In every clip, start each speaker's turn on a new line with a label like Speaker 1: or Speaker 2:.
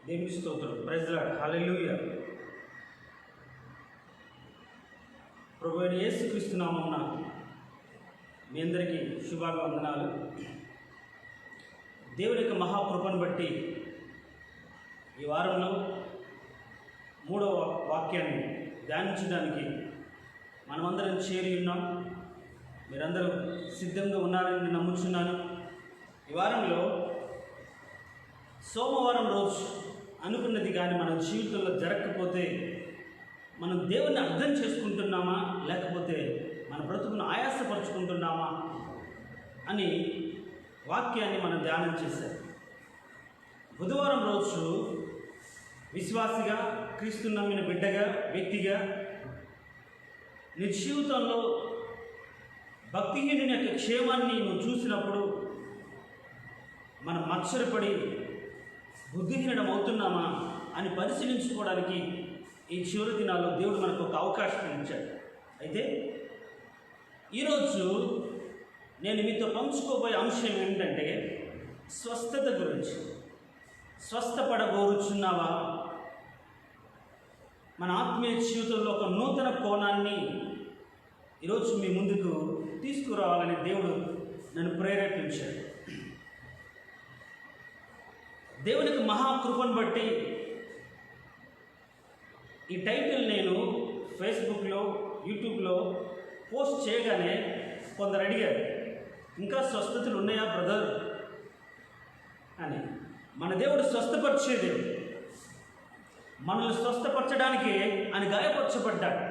Speaker 1: దేవుని స్తోత్రం. Praise Lord. Hallelujah. ప్రభువైన యేసుక్రీస్తు నామమున మీ అందరికీ శుభాభివందనాలు. దేవుని యొక్క మహాకృపను బట్టి ఈ వారంలో 3వ వాక్యాన్ని ధ్యానించడానికి మనమందరం చేరి ఉన్నాం. మీరందరూ సిద్ధంగా ఉన్నారని నేను నమ్ముచున్నాను. ఈ వారంలో సోమవారం రోజు అనుకున్నది కానీ మన జీవితంలో జరగకపోతే మనం దేవుణ్ణి అర్థం చేసుకుంటున్నామా, లేకపోతే మన బ్రతుకును ఆయాసపరుచుకుంటున్నామా అని వాక్యాన్ని మనం ధ్యానం చేశాం. బుధవారం రోజు విశ్వాసిగా, క్రీస్తు నమ్మిన బిడ్డగా, వ్యక్తిగా నీ జీవితంలో భక్తిహీనుని యొక్క క్షేమాన్ని నువ్వు చూసినప్పుడు మనం మత్సరపడి బుద్ధిహీనం అవుతున్నామా అని పరిశీలించుకోవడానికి ఈ చివరి దినాల్లో దేవుడు మనకు ఒక అవకాశం ఇచ్చాడు. అయితే ఈరోజు నేను మీతో పంచుకోబోయే అంశం ఏంటంటే స్వస్థత గురించి. స్వస్థపడబోరుచున్నావా? మన ఆత్మీయ జీవితంలో ఒక నూతన కోణాన్ని ఈరోజు మీ ముందుకు తీసుకురావాలని దేవుడు నన్ను ప్రేరేపించాడు. దేవునికి మహాకృపను బట్టి ఈ టైటిల్ నేను ఫేస్బుక్లో, యూట్యూబ్లో పోస్ట్ చేయగానే కొందరు అడిగారు, ఇంకా స్వస్థతలు ఉన్నాయా బ్రదర్ అని. మన దేవుడు స్వస్థపరిచే దేవుడు. మనల్ని స్వస్థపరచడానికి ఆయన గాయపరచబడ్డాడు.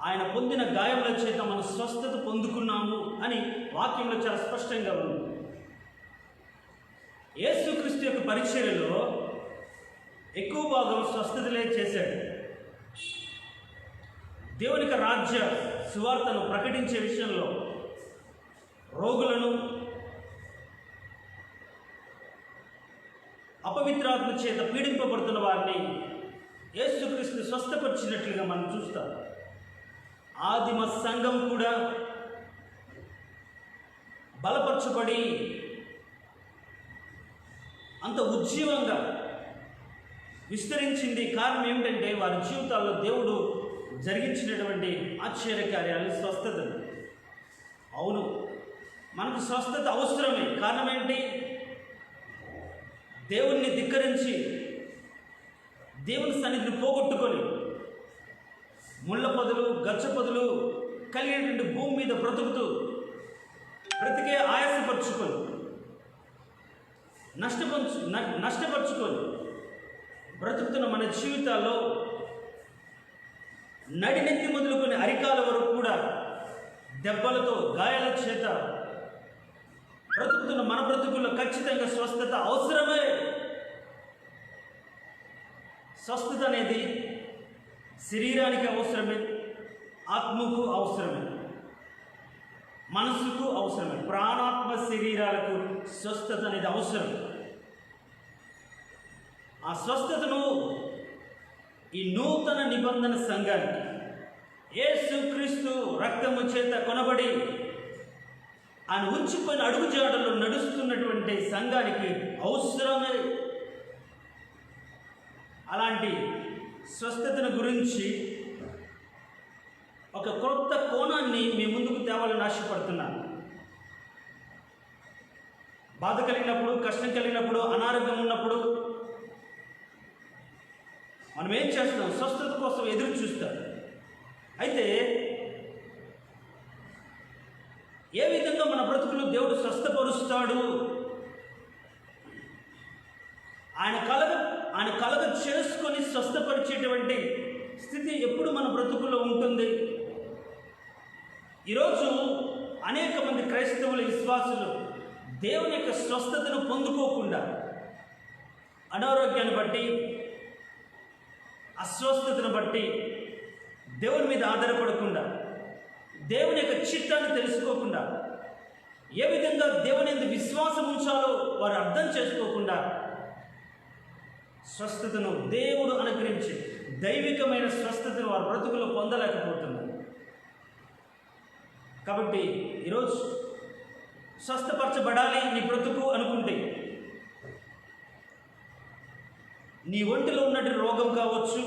Speaker 1: ఆయన పొందిన గాయముల చేత మనం స్వస్థత పొందుకున్నాము అని వాక్యంలో చాలా స్పష్టంగా ఉంది. యేసుక్రీస్తు యొక్క పరిచర్యలో ఎక్కువ భాగం స్వస్థతలే చేశాడు. దేవునికి రాజ్య సువార్తను ప్రకటించే విషయంలో రోగులను, అపవిత్రాత్మ చేత పీడింపబడుతున్న వారిని యేసుక్రీస్తు స్వస్థపరిచినట్లుగా మనం చూస్తాం. ఆదిమ సంఘం కూడా బలపరచబడి అంత ఉజ్జీవంగా విస్తరించింది. కారణం ఏమిటంటే వారి జీవితాల్లో దేవుడు జరిగించినటువంటి ఆశ్చర్య కార్యాలు, స్వస్థతలు. అవును, మనకు స్వస్థత అవసరమే. కారణం ఏంటి? దేవుణ్ణి ధిక్కరించి దేవుని సన్నిధిని పోగొట్టుకొని ముళ్ళ పొదలు, గచ్చ పొదలు కలిగినటువంటి భూమి మీద బ్రతికే ఆయాసపరుచుకొని నష్టపరుచుకొని బ్రతుకుతున్న మన జీవితాల్లో నడినెత్తి మొదలుకొని అరికాల వరకు కూడా దెబ్బలతో, గాయాల చేత బ్రతుకుతున్న మన బ్రతుకుల్లో ఖచ్చితంగా స్వస్థత అవసరమే. స్వస్థత అనేది శరీరానికి అవసరమే, ఆత్మకు అవసరమే, మనసుకు అవసరమే. ప్రాణాత్మ శరీరాలకు స్వస్థత అనేది అవసరం. ఆ స్వస్థతను ఈ నూతన నిబంధన సంఘానికి యేసుక్రీస్తు రక్తము చేత కొనబడి ఆయన ఉంచిపోయిన అడుగుజాడల్లో నడుస్తున్నటువంటి సంఘానికి అవసరమే. అలాంటి స్వస్థతను గురించి ఒక క్రొత్త కోణాన్ని మీ ముందుకు తేవాలని ఆశపడుతున్నాను. బాధ కలిగినప్పుడు, కష్టం కలిగినప్పుడు, అనారోగ్యం ఉన్నప్పుడు మనం ఏం చేస్తాం? స్వస్థత కోసం ఎదురు చూస్తాం. అయితే ఏ విధంగా మన బ్రతుకులు దేవుడు స్వస్థపరుస్తాడు? ఆయన కలగ చేసుకొని స్వస్థపరిచేటువంటి స్థితి ఎప్పుడు మన బ్రతుకుల్లో ఉంటుంది? ఈరోజు అనేక మంది క్రైస్తవుల విశ్వాసులు దేవుని యొక్క స్వస్థతను పొందుకోకుండా అనారోగ్యాన్ని బట్టి, అస్వస్థతను బట్టి దేవుని మీద ఆధారపడకుండా, దేవుని యొక్క చిత్తాన్ని తెలుసుకోకుండా, ఏ విధంగా దేవుని యందు విశ్వాసం ఉంచాలో వారు అర్థం చేసుకోకుండా స్వస్థతను దేవుడు అనుగ్రహించి దైవికమైన స్వస్థతను వారి బ్రతుకులో పొందలేకపోతున్నారు. కాబట్టి ఈరోజు స్వస్థపరచబడాలి నీ బ్రతుకు అనుకుంటే నీ ఒంటిలో ఉన్నటువంటి రోగం కావచ్చు,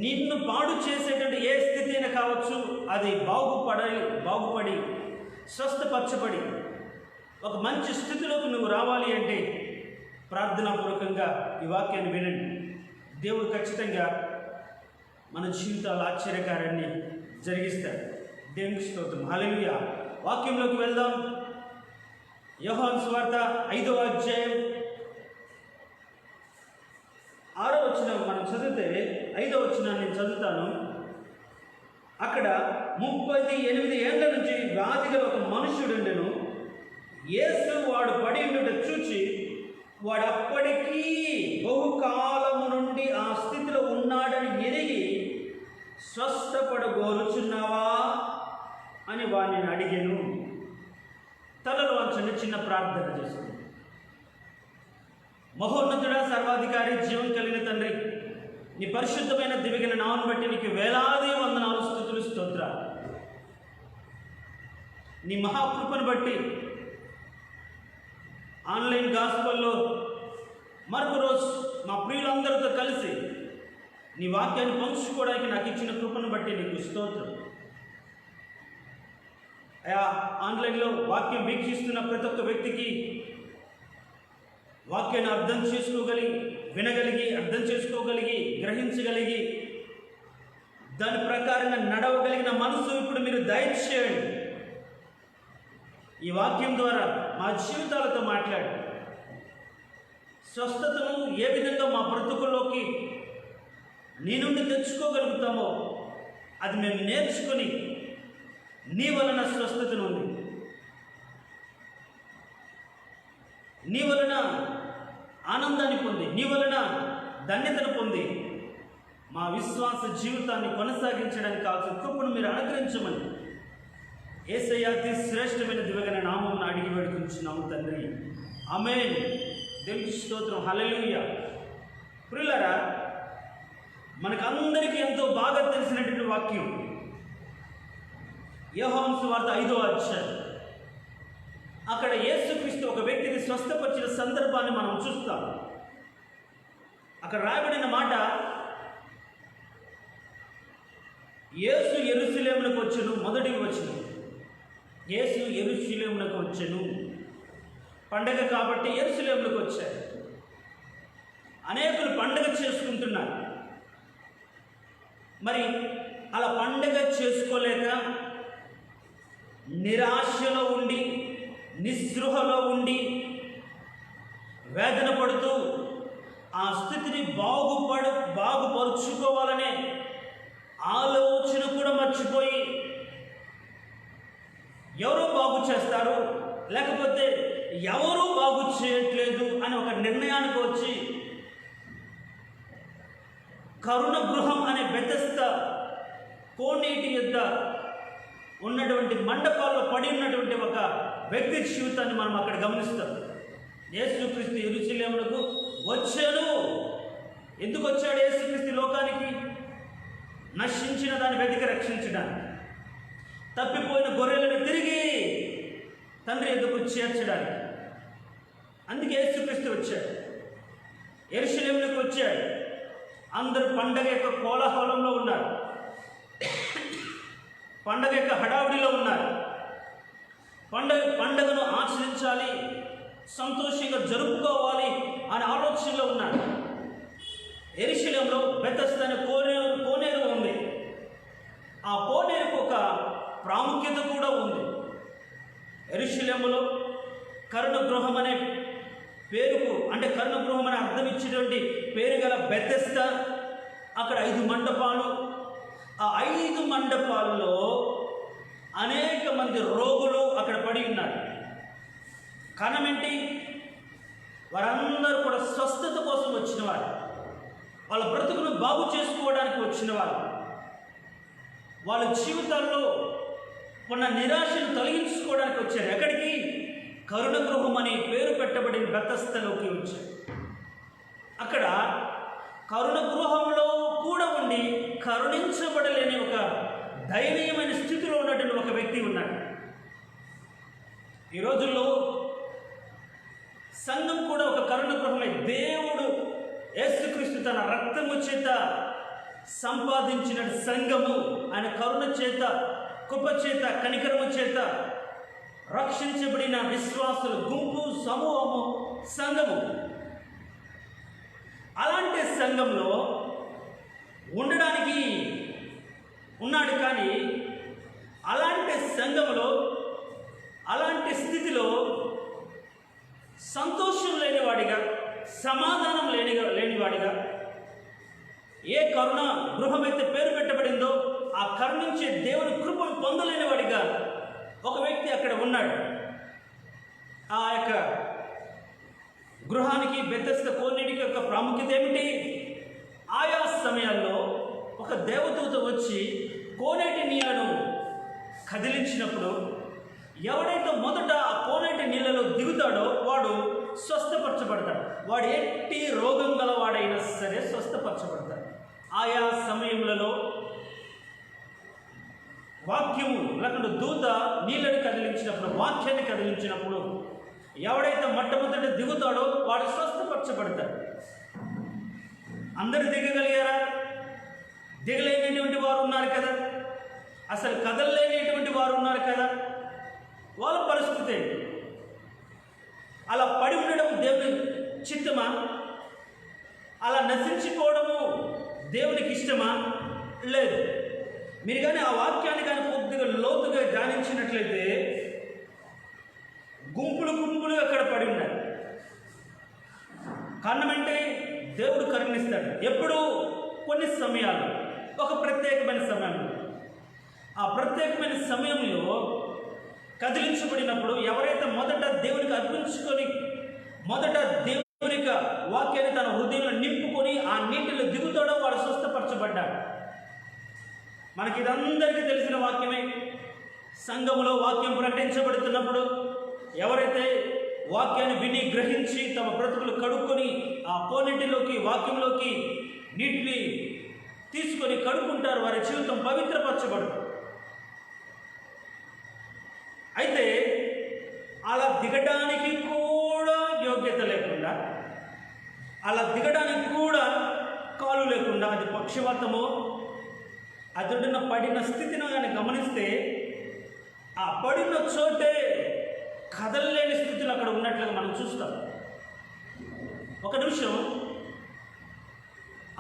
Speaker 1: నిన్ను పాడు చేసేటువంటి ఏ స్థితి అయినా కావచ్చు, అది బాగుపడి స్వస్థపరచబడి ఒక మంచి స్థితిలోకి నువ్వు రావాలి అంటే ప్రార్థనాపూర్వకంగా ఈ వాక్యాన్ని వినండి. దేవుడు ఖచ్చితంగా మన జీవితాలు ఆశ్చర్యకార్యాన్ని జరిగిస్తాడు. దేవునికి స్తోత్రం. హల్లెలూయా. వాక్యంలోకి వెళ్దాం. యోహాను సువార్త 5వ అధ్యాయం 6వ వచనం మనం చదివితే, 5వ వచనాన్ని నేను చదువుతాను. అక్కడ 38 ఏళ్ల నుంచి వ్యాధి గల ఒక మనుష్యుడుండెను. యేసు వాడు పడి ఉండుట చూచి, వాడు అప్పటికీ బహుకాలము నుండి ఆ స్థితిలో ఉన్నాడని ఎరిగి, స్వస్థపడగోరుచున్నావా అని వాడిని అడిగాను. తలలో వంచండి, చిన్న ప్రార్థన చేసుకుంది. మహోన్నతుడా, సర్వాధికారి, జీవం కలిగిన తండ్రి, నీ పరిశుద్ధమైన దివ్యమైన నామమును బట్టి నీకు వేలాది వందనాలు, స్తుతులు, స్తోత్రాలు. నీ మహాకృపను బట్టి ఆన్లైన్ గాస్పల్లో మరొక రోజు మా ప్రియులందరితో కలిసి నీ వాక్యాన్ని పంచుకోవడానికి నాకు ఇచ్చిన కృపను బట్టి నీకు స్తోత్రం. అయా, ఆన్లైన్లో వాక్యం వీక్షిస్తున్న ప్రతి ఒక్క వ్యక్తికి వాక్యాన్ని అర్థం వినగలిగి అర్థం చేసుకోగలిగి గ్రహించగలిగి దాని ప్రకారంగా నడవగలిగిన మనసు ఇప్పుడు మీరు దయచేయండి. ఈ వాక్యం ద్వారా మా జీవితాలతో మాట్లాడి స్వస్థతను ఏ విధంగా మా బ్రతుకుల్లోకి నీ నుండి తెచ్చుకోగలుగుతామో అది మేము నేర్చుకొని నీ వలన స్వస్థతను ఉంది, నీ వలన ఆనందాన్ని పొంది, నీ వలన ధన్యతను పొంది మా విశ్వాస జీవితాన్ని కొనసాగించడానికి కావాల్సిన కృపను మీరు అనుగ్రహించమని యేసయ్య అతి శ్రేష్టమైన దివ్యమైన నామమున అడిగి వేడుకుంటున్నాము తండ్రి. ఆమేన్. దేవునికి స్తోత్రం. హల్లెలూయా. ప్రియులారా, మనకందరికీ ఎంతో బాగా తెలిసినటువంటి వాక్యం యోహాను సువార్త 5వ అధ్యాయం. అక్కడ యేసుక్రీస్తు ఒక వ్యక్తిని స్వస్థపరిచిన సందర్భాన్ని మనం చూస్తాం. అక్కడ రాయబడిన మాట, యేసు యెరూషలేమునకు వచ్చెను. మొదటి వచనం, యేసు యెరూషలేమునకు వచ్చెను. పండగ కాబట్టి యెరూషలేమునకు వచ్చారు. అనేకులు పండగ చేసుకుంటున్నారు. మరి అలా పండగ చేసుకోలేక నిరాశలో ఉండి, నిస్పృహలో ఉండి, వేదన పడుతూ ఆ స్థితిని బాగుపరుచుకోవాలనే ఆలోచన కూడా మర్చిపోయి, ఎవరో బాగు చేస్తారు లేకపోతే ఎవరూ బాగు చేయట్లేదు అని ఒక నిర్ణయానికి వచ్చి కరుణ గృహం అనే బెతెస్దా కోనేటి యొద్ద ఉన్నటువంటి మండపాల్లో పడి ఉన్నటువంటి ఒక వ్యక్తి జీవితాన్ని మనం అక్కడ గమనిస్తాం. యేసుక్రీస్తు యెరూషలేమునకు వచ్చాను. ఎందుకు వచ్చాడు యేసుక్రీస్తు లోకానికి? నశించిన దాన్ని వెతికి రక్షించడానికి, తప్పిపోయిన గొర్రెలను తిరిగి తండ్రి ఎదుకు చేర్చడానికి. అందుకే యేసుక్రీస్తు వచ్చాడు, యెరూషలేమునకు వచ్చాడు. అందరూ పండగ యొక్క కోలాహలంలో ఉన్నారు, పండగ యొక్క హడావుడిలో ఉన్నారు. పండగను ఆచరించాలి, సంతోషంగా జరుపుకోవాలి అనే ఆలోచనలో ఉన్నారు. యెరూషలేములో బెతెస్దా అనే కోనేరు ఉంది. ఆ కోనేరుకు ఒక ప్రాముఖ్యత కూడా ఉంది. యెరూషలేములో కరుణ గృహం అనే పేరుకు, అంటే కరుణ గృహం అనే అర్థం ఇచ్చేటువంటి పేరు గల బెతెస్దా, అక్కడ 5 మండపాలు. ఆ 5 మండపాల్లో అనేక మంది రోగులు అక్కడ పడి ఉన్నారు. కారణం ఏంటి? వారందరూ కూడా స్వస్థత కోసం వచ్చిన వారు, వాళ్ళ బ్రతుకును బాగు చేసుకోవడానికి వచ్చిన వారు. వాళ్ళ జీవితాల్లో ఉన్న నిరాశను తొలగించుకోవడానికి వచ్చారు. ఎక్కడికి? కరుణ గృహం అనే పేరు పెట్టబడిన బెతెస్దాలోకి వచ్చారు. అక్కడ కరుణ గృహంలో కూడా ఉండి కరుణించబడలేని ఒక దయనీయమైన స్థితిలో ఉన్నటువంటి ఒక వ్యక్తి ఉన్నాడు. ఈ రోజుల్లో సంఘం కూడా ఒక కరుణ గృహమై దేవుడు యేసుక్రీస్తు తన రక్తము చేత సంపాదించిన సంఘము, ఆయన కరుణ చేత, కృప చేత, కనికరము చేత రక్షించబడిన విశ్వాసుల గుంపు, సమూహము, సంఘము. అలాంటి సంఘంలో ఉండడానికి ఉన్నాడు. కానీ అలాంటి సంఘంలో, అలాంటి స్థితిలో సంతోషం లేనివాడిగా, సమాధానం లేనివాడిగా, ఏ కరుణ గృహమైతే పేరు పెట్టబడిందో ఆ కరుణించే దేవుని కృపను పొందలేనివాడిగా ఒక వ్యక్తి అక్కడ ఉన్నాడు. ఆ యొక్క గృహానికి, బెతెస్దా కోనేటికి యొక్క ప్రాముఖ్యత ఏమిటి? ఆయా సమయాల్లో ఒక దేవదూత వచ్చి కోనేటి నీళ్లను కదిలించినప్పుడు ఎవడైతే మొదట ఆ కోనేటి నీళ్ళలో దిగుతాడో వాడు స్వస్థపరచబడతాడు. వాడు ఎట్టి రోగం గలవాడైనా సరే స్వస్థపరచబడతాడు. ఆయా సమయములలో వాక్యము లేకుండా దూత నీళ్ళని కదిలించినప్పుడు, వాక్యాన్ని కదిలించినప్పుడు ఎవడైతే మొట్టమొదట దిగుతాడో వాడు స్వస్థపరచబడతాడు. అందరూ దిగగలిగారా? దిగలేనటువంటి వారు ఉన్నారు కదా, అసలు కదలలేనటువంటి వారు ఉన్నారు కదా. వాళ్ళ పరిస్థితి ఏంటి? అలా పడి ఉండడం దేవుని చిత్తమా? అలా నశించిపోవడము దేవునికి ఇష్టమా? లేదు. మీరు కానీ ఆ వాక్యాన్ని కానీ కొద్దిగా లోతుగా ధ్యానించినట్లయితే గుంపులు గుంపులు అక్కడ పడి ఉన్నారు. కారణం అంటే దేవుడు కరుణిస్తాడు. ఎప్పుడు? కొన్ని సమయాలు, ఒక ప్రత్యేకమైన సమయంలో. ఆ ప్రత్యేకమైన సమయంలో కదిలించబడినప్పుడు ఎవరైతే మొదట దేవునికి అర్పించుకొని, మొదట దేవునికి వాక్యాన్ని తన హృదయంలో నింపుకొని ఆ నీటిలో దిగుతాడో వాడు స్వస్థపరచబడ్డాడు. మనకి ఇదందరికీ తెలిసిన వాక్యమే. సంఘములో వాక్యం ప్రకటించబడుతున్నప్పుడు ఎవరైతే వాక్యాన్ని విని గ్రహించి తమ బ్రతుకులు కడుక్కొని ఆ కోనేటిలోకి, వాక్యంలోకి నీటిని తీసుకొని కడుక్కుంటారు, వారి జీవితం పవిత్రపరచబడుతుంది. అయితే అలా దిగడానికి కూడా యోగ్యత లేకుండా, అలా దిగడానికి కూడా కాలు లేకుండా, అది పక్షవాతమో అతడున్న పడిన స్థితిని కానీ గమనిస్తే ఆ పడిన చోటే కదలలేని స్థితిలో అక్కడ ఉన్నట్లుగా మనం చూస్తాం. ఒక నిమిషం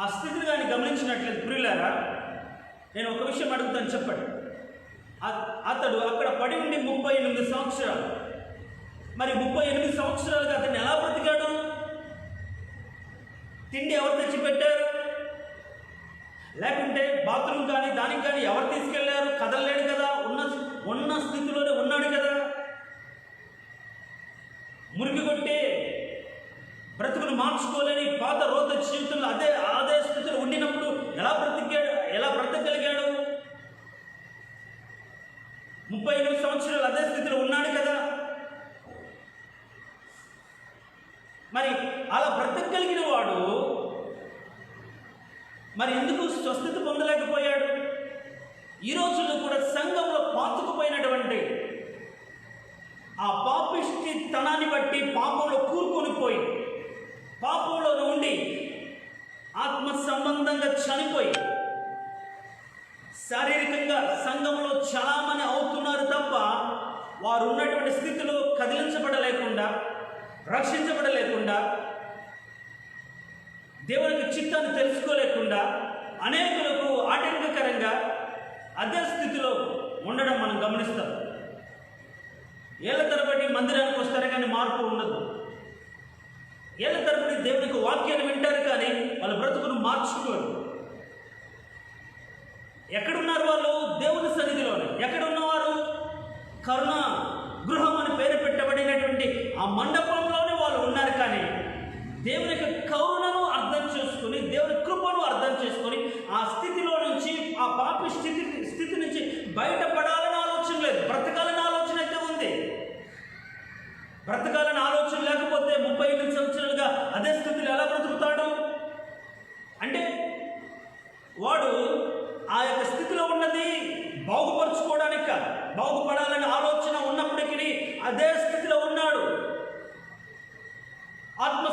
Speaker 1: ఆ స్థితిని కానీ గమనించినట్లయితే ప్రియులారా, నేను ఒక విషయం అడుగుతాను, చెప్పండి. అతడు అక్కడ పడి ఉండి 38 సంవత్సరాలు. మరి 38 సంవత్సరాలుగా అతన్ని ఎలా బ్రతికాడు? తిండి ఎవరు తెచ్చిపెట్టారు? లేకుంటే బాత్రూమ్ కానీ దానికి కానీ ఎవరు తీసుకెళ్లారు? కదలలేడు కదా, ఉన్న స్థితిలోనే ఉన్నాడు కదా. మురికి కొట్టే బ్రతుకును మార్చుకోలేని పాత రోత జీవితంలో అదే స్థితిలో ఉండినప్పుడు ఎలా బ్రతకగలిగాడు? 38 సంవత్సరాలు అదే స్థితిలో ఉన్నాడు కదా. మరి అలా బ్రతకగలిగిన వాడు మరి ఎందుకు స్వస్థత పొందలేకపోయాడు? ఈ రోజుల్లో కూడా సంఘంలో పాతుకుపోయినటువంటి ఆ పాపిష్టి తనాన్ని బట్టి పాపంలో కూరుకొని పోయి, పాపంలో ఉండి ఆత్మ సంబంధంగా చనిపోయి శారీరకంగా సంఘంలో చాలామంది అవుతున్నారు తప్ప వారు ఉన్నటువంటి స్థితిలో కదిలించబడలేకుండా, రక్షించబడలేకుండా, దేవునికి చిత్తాన్ని తెలుసుకోలేకుండా అనేకులకు ఆటంకకరంగా అదే స్థితిలో ఉండడం మనం గమనిస్తాం. ఏళ్ల తరబడి మందిరానికి వస్తారు కానీ మార్పు ఉండదు. ఏళ్ల తరబడి దేవునికి వాక్యాన్ని వింటారు కానీ వాళ్ళ బ్రతుకును మార్చుకోరు. ఎక్కడున్నారు వాళ్ళు? దేవుని సన్నిధిలోనే. ఎక్కడున్నవారు? కరుణ గృహం అని పేరు పెట్టబడినటువంటి ఆ మండపంలోనే వాళ్ళు ఉన్నారు. కానీ దేవుని యొక్క కరుణను అర్థం చేసుకొని, దేవుని కృపను అర్థం చేసుకొని ఆ స్థితిలో నుంచి, ఆ పాపి స్థితి నుంచి బయటపడాలని ఆలోచన లేదు. బ్రతకాలని ఆలోచన అయితే ఉంది. బ్రతకాలని ఆలోచన లేకపోతే 38 సంవత్సరాలుగా అదే స్థితిలో ఎలా బ్రతుకుతాడు? అంటే వాడు ఆ యొక్క స్థితిలో ఉన్నది బాగుపరుచుకోవడానికి కాదు, బాగుపడాలని ఆలోచన ఉన్నప్పటికీ అదే స్థితిలో ఉన్నాడు. ఆత్మ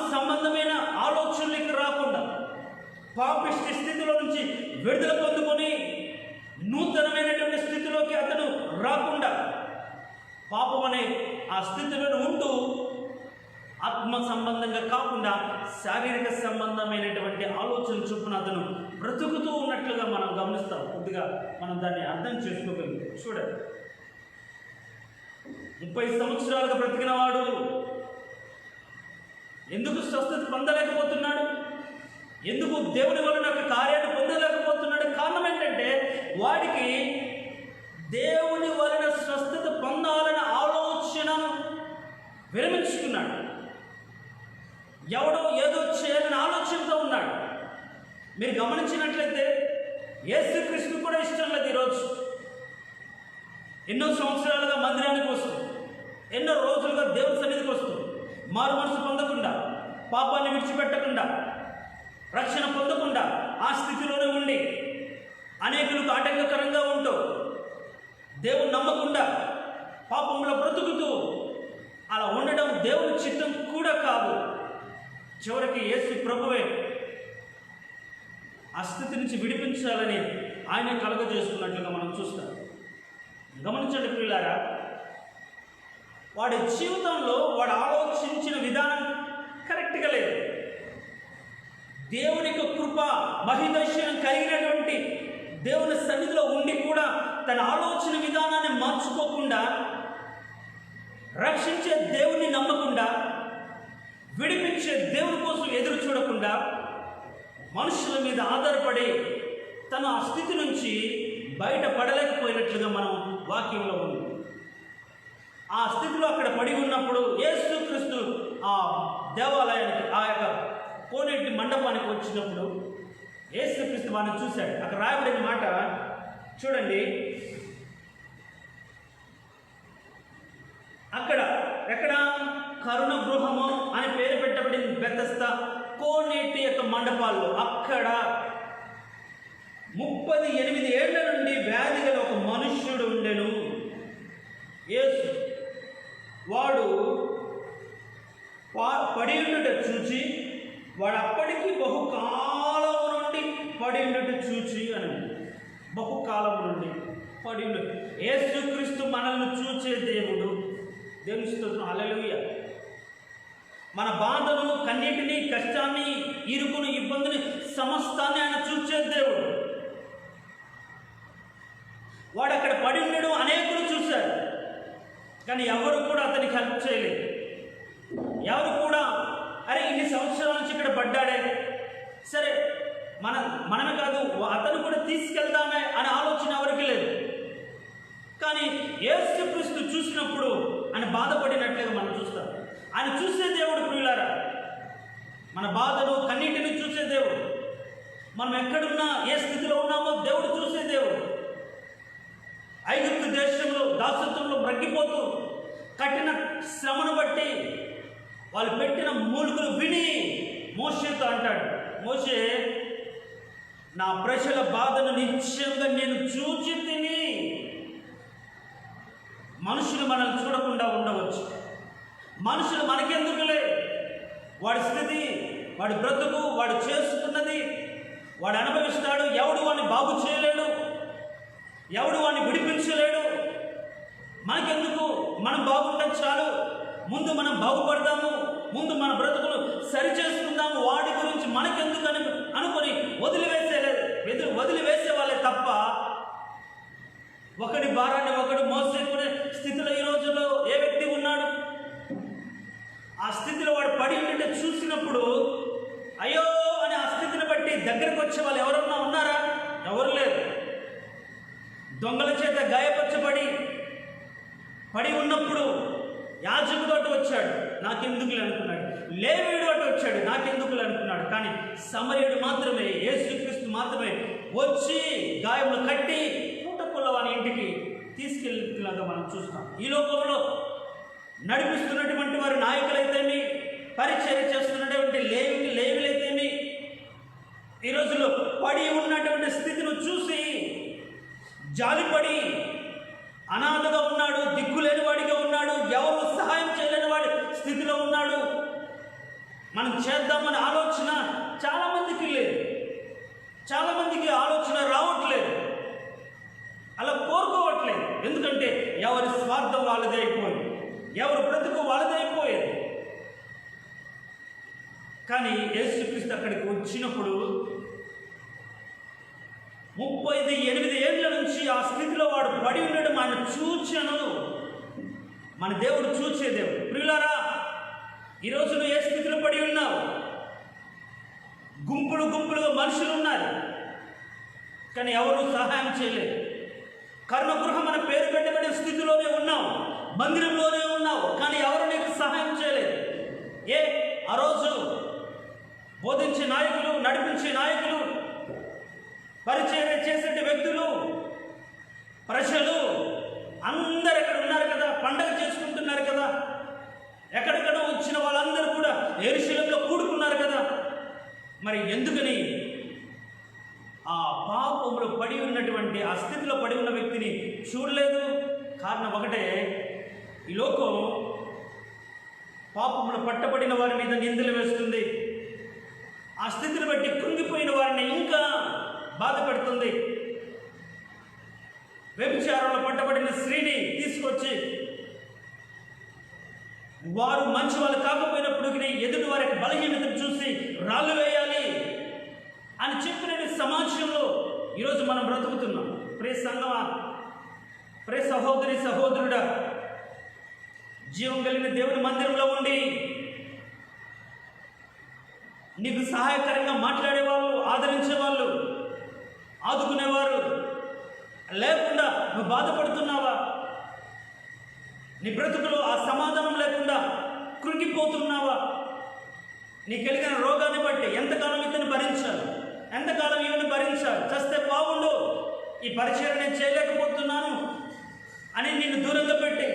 Speaker 1: పాపిష్టి స్థితిలో నుంచి విడుదల పొందుకొని నూతనమైనటువంటి స్థితిలోకి అతను రాకుండా పాపం అనే ఆ స్థితిలో ఉంటూ ఆత్మ సంబంధంగా కాకుండా శారీరక సంబంధమైనటువంటి ఆలోచన చొప్పున అతను బ్రతుకుతూ ఉన్నట్లుగా మనం గమనిస్తాం. కొద్దిగా మనం దాన్ని అర్థం చేసుకోగలిగితే చూడండి, 30 సంవత్సరాలుగా బ్రతికిన వాడు ఎందుకు స్వస్థత పొందలేకపోతున్నాడు? ఎందుకు దేవుని వలన ఒక కార్యాన్ని పొందలేకపోతున్నాడు? కారణం ఏంటంటే వాడికి దేవుని వలన స్వస్థత పొందాలనే ఆలోచనను విరమించుకున్నాడు. ఎవడో ఏదో చేయాలని ఆలోచనతో ఉన్నాడు. మీరు గమనించినట్లయితే యేసుక్రీస్తు కూడా ఇష్టం లేదు. ఈరోజు ఎన్నో సంవత్సరాలుగా మందిరానికి వస్తూ, ఎన్నో రోజులుగా దేవుని సన్నిధికి వస్తూ, మారు మనసు పొందకుండా, పాపాన్ని విడిచిపెట్టకుండా, రక్షణ పొందకుండా ఆ స్థితిలోనే ఉండి అనేకులకు ఆటంకకరంగా ఉంటూ, దేవుని నమ్మకుండా పాపంలో బ్రతుకుతూ అలా ఉండడం దేవుని చిత్తం కూడా కాదు. చివరికి యేసు ప్రభువే ఆ స్థితి నుంచి విడిపించాలని ఆయన కలుగజేసుకున్నట్లుగా మనం చూస్తాం. గమనించండి ప్రియులారా, వాడి జీవితంలో వాడు ఆలోచించిన విధానం కరెక్ట్గా లేదు. దేవుని యొక్క కృప మహిదర్శనం కలిగినటువంటి దేవుని సన్నిధిలో ఉండి కూడా తన ఆలోచన విధానాన్ని మార్చుకోకుండా, రక్షించే దేవుని నమ్మకుండా, విడిపించే దేవుని కోసం ఎదురు చూడకుండా మనుషుల మీద ఆధారపడి తన ఆ స్థితి నుంచి బయటపడలేకపోయినట్లుగా మనం వాక్యంలో ఉంది. ఆ స్థితిలో అక్కడ పడి ఉన్నప్పుడు యేసుక్రీస్తు ఆ దేవాలయానికి, ఆ యొక్క కోనేటి మండపానికి వచ్చినప్పుడు యేసుక్రీస్తు వారిని చూశాడు. అక్కడ రాయబడిన మాట చూడండి, అక్కడ ఎక్కడ కరుణ గృహము అని పేరు పెట్టబడింది బెతస్దా కోనేటి యొక్క మండపాల్లో. అక్కడ 38 ఏళ్ల నుండి వ్యాధి గల ఒక మనుష్యుడు ఉండెను. యేసు వాడు పడి ఉండుట చూచి, వాడు అప్పటికి బహుకాలము నుండి పడి ఉండుట చూచి అని, బహుకాలం నుండి పడి ఉండు. యేసుక్రీస్తు మనల్ని చూచే దేవుడు. దేవుని స్తోత్రం, హల్లెలూయా. మన బాధను, కన్నీటిని, కష్టాన్ని, ఇరుకును, ఇబ్బందిని, సమస్తాన్ని ఆయన చూచే దేవుడు. వాడు అక్కడ పడి ఉండడం అనేకులు చూశారు, కానీ ఎవరు కూడా అతనికి హెల్ప్ చేయలేదు. ఎవరు కూడా అరే ఇన్ని సంవత్సరాల నుంచి ఇక్కడ పడ్డాడే, సరే మనమే కాదు అతను కూడా తీసుకెళ్దామే అనే ఆలోచన ఎవరికి లేదు. కానీ యేసుక్రీస్తు చూసినప్పుడు ఆయన బాధపడినట్లుగా మనం చూస్తాం. ఆయన చూసే దేవుడు ప్రియులారా, మన బాధను, కన్నీటిని చూసే దేవుడు. మనం ఎక్కడున్నా, ఏ స్థితిలో ఉన్నామో దేవుడు చూసే దేవుడు. ఐగుప్తు దేశంలో దాసత్వంలో మ్రగ్గిపోతూ కఠిన శ్రమను బట్టి వాళ్ళు పెట్టిన మూలుగులు విని మోషేతో అంటాడు, మోషే నా ప్రజల బాధను నిశ్చయంగా నేను చూచి తిని. మనుషులు మనల్ని చూడకుండా ఉండవచ్చు, మనుషులు మనకెందుకులే, వాడి స్థితి, వాడి బ్రతుకు, వాడు చేస్తున్నది వాడు అనుభవిస్తాడు. ఎవడు వాడిని బాగు చేయలేడు, ఎవడు వాడిని విడిపించలేడు. మనకెందుకు, మనం బాగుంటాం చాలు, ముందు మనం బాగుపడదాము, ముందు మన బ్రతుకులు సరిచేసుకుందాము, వాడి గురించి మనకెందుకు అనుకొని వదిలివేసే వాళ్ళే తప్ప ఒకడి భారాన్ని ఒకడు మోసేకునే స్థితిలో ఈ రోజుల్లో ఏ వ్యక్తి ఉన్నాడు? ఆ స్థితిలో వాడు పడి ఉంటే చూసినప్పుడు అయ్యో అని ఆ స్థితిని బట్టి దగ్గరకు వచ్చే వాళ్ళు ఎవరన్నా ఉన్నారా? ఎవరు లేరు. దొంగల చేత గాయపరచబడి పడి ఉన్నప్పుడు యాజకుడు అటు వచ్చాడు, నాకెందుకులే అనుకున్నాడు. లేవీయుడు అటు వచ్చాడు, నాకెందుకులే అనుకున్నాడు. కానీ సమరయుడు మాత్రమే, యేసుక్రీస్తు మాత్రమే వచ్చి గాయములు కట్టి పూటకుల్లవాని ఇంటికి తీసుకెళ్ళినట్లుగా మనం చూస్తాం. ఈ లోకంలో నడిపిస్తున్నటువంటి వారు నాయకులైతేమి, పరిచర్య చేస్తున్నటువంటి లేవీలైతేమి, ఈ రోజుల్లో పడి ఉన్నటువంటి స్థితిని చూసి జాలిపడి అనాథగా ఉన్నాడు, దిక్కులేని వాడిగా ఉన్నాడు, ఎవరు సహాయం చేయలేని వాడి స్థితిలో ఉన్నాడు. మనం చేద్దామనే ఆలోచన చాలామందికి లేదు. కానీ యేసుక్రీస్తు అక్కడికి వచ్చినప్పుడు 38 ఏళ్ల నుంచి ఆ స్థితిలో వాడు పడి ఉండడం ఆయన చూచాను. మన దేవుడు చూచే దేవుడు. ప్రియులారా, ఈరోజు నువ్వు ఏ స్థితిలో పడి ఉన్నావు? గుంపులు గుంపులుగా మనుషులు ఉన్నారు, కానీ ఎవరు సహాయం చేయలేదు. కర్మగృహం మన పేరు పెట్టబడిన స్థితిలోనే ఉన్నావు, మందిరంలోనే ఉన్నావు, కానీ ఎవరు నీకు సహాయం చేయలేదు. ఆ రోజు బోధించే నాయకులు, నడిపించే నాయకులు, పరిచయం చేసే వ్యక్తులు, ప్రజలు అందరు ఎక్కడ ఉన్నారు కదా, పండగ చేసుకుంటున్నారు కదా, ఎక్కడెక్కడ వచ్చిన వాళ్ళందరూ కూడా యెరూషలేములో కూడుకున్నారు కదా. మరి ఎందుకని ఆ పాపంలో పడి ఉన్నటువంటి, ఆ స్థితిలో పడి ఉన్న వ్యక్తిని చూడలేదు? కారణం ఒకటే, ఈ లోకం పాపంలో పట్టబడిన వారి మీద నిందలు వేస్తుంది. ఆ స్థితిని బట్టి కృంగిపోయిన వారిని ఇంకా బాధ పెడుతుంది. వ్యభిచారంలో పట్టబడిన స్త్రీని తీసుకొచ్చి వారు మంచి వాళ్ళు కాకపోయినప్పుడు ఎదుటి వారికి బలహీనతను చూసి రాళ్ళు వేయాలి అని చెప్పిన సమాజంలో ఈరోజు మనం బ్రతుకుతున్నాం. ప్రియ సంగమా, ప్రియ సహోదరి సహోదరుడా, జీవం కలిగిన దేవుని మందిరంలో ఉండి నీకు సహాయకరంగా మాట్లాడేవాళ్ళు, ఆదరించేవాళ్ళు, ఆదుకునేవారు లేకుండా నువ్వు బాధపడుతున్నావా? నీ బ్రతుకులో ఆ సమాధానం లేకుండా కృంగిపోతున్నావా? నీ కలిగిన రోగాన్ని బట్టి ఎంతకాలం ఇతను భరించాలి, ఎంతకాలం ఈమెను భరించాలి, చస్తే బాగుండు, ఈ పరిచయం నేను చేయలేకపోతున్నాను అని నిన్ను దూరంగా పెట్టి,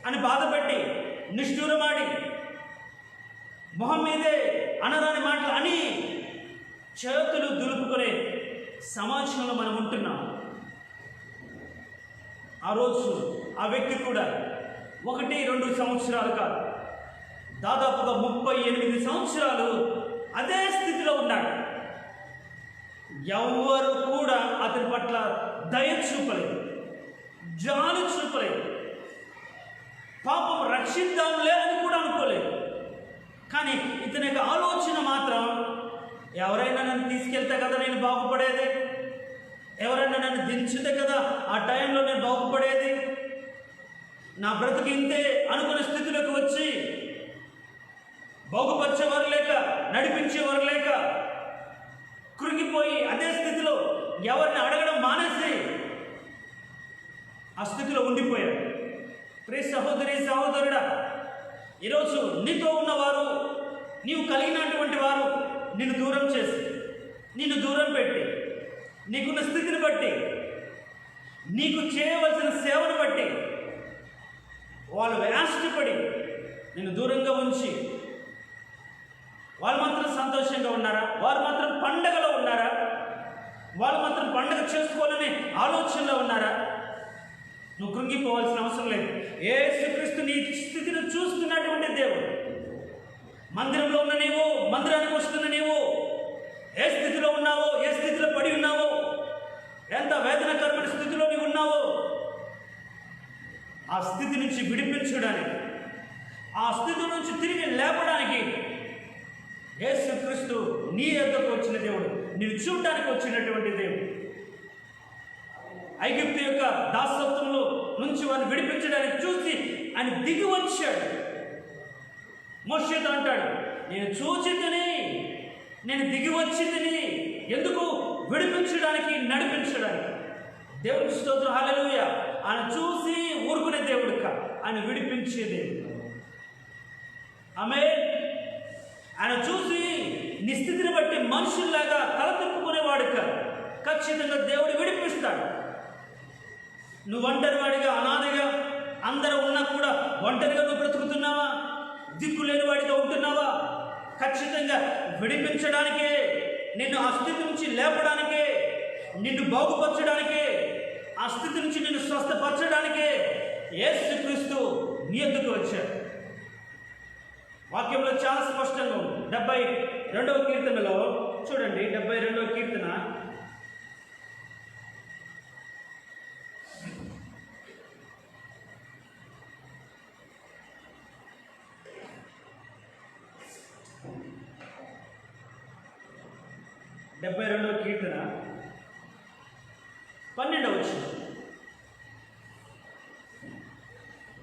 Speaker 1: అని బాధపెట్టి, నిష్ఠూరమాడి, మొహం మీదే అనరాని మాటలు అని చేతులు దులుపుకునే సమాజంలో మనం ఉంటున్నాం. ఆ రోజు ఆ వ్యక్తి కూడా 1-2 సంవత్సరాలు కాదు, దాదాపుగా 38 సంవత్సరాలు అదే స్థితిలో ఉన్నాడు. ఎవరు కూడా అతని పట్ల దయ చూపలేదు, జాలి చూపలేదు, పాపం రక్షిద్దాంలే అని కూడా అనుకోలేదు. కానీ ఇతని యొక్క ఆలోచన మాత్రం, ఎవరైనా నన్ను తీసుకెళ్తే కదా నేను బాగుపడేది, ఎవరైనా నన్ను దించితే కదా ఆ టైంలో నేను బాగుపడేది, నా బ్రతుకు ఇంతే అనుకునే స్థితిలోకి వచ్చి బాగుపరిచేవారు లేక, నడిపించేవారు లేక కృంగిపోయి అదే స్థితిలో ఎవరిని అడగడం మానేసి ఆ స్థితిలో ఉండిపోయాడు. ప్రియ సహోదరి సహోదరుడా, ఈరోజు నీతో ఉన్నవారు, నీవు కలిగినటువంటి వారు నిన్ను దూరం చేసి, నిన్ను దూరం పెట్టి, నీకున్న స్థితిని బట్టి, నీకు చేయవలసిన సేవను బట్టి వాళ్ళు వేష్టపడి నిన్ను దూరంగా ఉంచి, వాళ్ళు మాత్రం సంతోషంగా ఉన్నారా? వారు మాత్రం పండగలో ఉన్నారా? వాళ్ళు మాత్రం పండగ చేసుకోవాలనే ఆలోచనలో ఉన్నారా? నువ్వు కృంగిపోవాల్సిన అవసరం లేదు. యేసుక్రీస్తు నీ స్థితిని చూస్తున్నటువంటి దేవుడు. మందిరంలో ఉన్న నీవు, మందిరానికి వస్తున్న నీవు ఏ స్థితిలో ఉన్నావో, ఏ స్థితిలో పడి ఉన్నావో, ఎంత వేదనకరమైన స్థితిలో నీవు ఉన్నావో, ఆ స్థితి నుంచి విడిపించడానికి, ఆ స్థితి నుంచి తిరిగి లేపడానికి యేసుక్రీస్తు నీ యొద్దకు వచ్చిన దేవుడు, నీవు చూడడానికి వచ్చినటువంటి దేవుడు. ఐగుప్తు యొక్క దాసత్వంలో నుంచి వారిని విడిపించడానికి చూసి ఆయన దిగి వచ్చాడు. మోషేతో అంటాడు, నేను చూచితిని, నేను దిగి వచ్చితిని. ఎందుకు? విడిపించడానికి, నడిపించడానికి. దేవుడికి స్తోత్రం, హల్లెలూయా. ఆయన చూసి ఊరుకునే దేవుడు కాదు, ఆయన విడిపించే దేవుడు. ఆమేన్. ఆయన చూసి నీ స్థితిని బట్టి మనుషుల్లాగా తల తిప్పుకునేవాడు కాదు. ఖచ్చితంగా దేవుడు విడిపిస్తాడు. నువ్వు ఒంటరివాడిగా, అనాథగా, అందరూ ఉన్నా కూడా ఒంటరిగా నువ్వు బ్రతుకుతున్నావా? దిక్కు లేని వాడిగా ఉంటున్నావా? ఖచ్చితంగా విడిపించడానికే, నిన్ను ఆ స్థితి నుంచి లేపడానికే, నిన్ను బాగుపరచడానికే, ఆ స్థితి నుంచి నిన్ను స్వస్థపరచడానికే యేసుక్రీస్తు నీ యొద్దకు వచ్చాడు. వాక్యంలో చాలా స్పష్టంగా ఉంది. 72వ కీర్తనలో చూడండి, 72వ కీర్తన
Speaker 2: 72
Speaker 1: 72వ కీర్తన 12వ వచనం.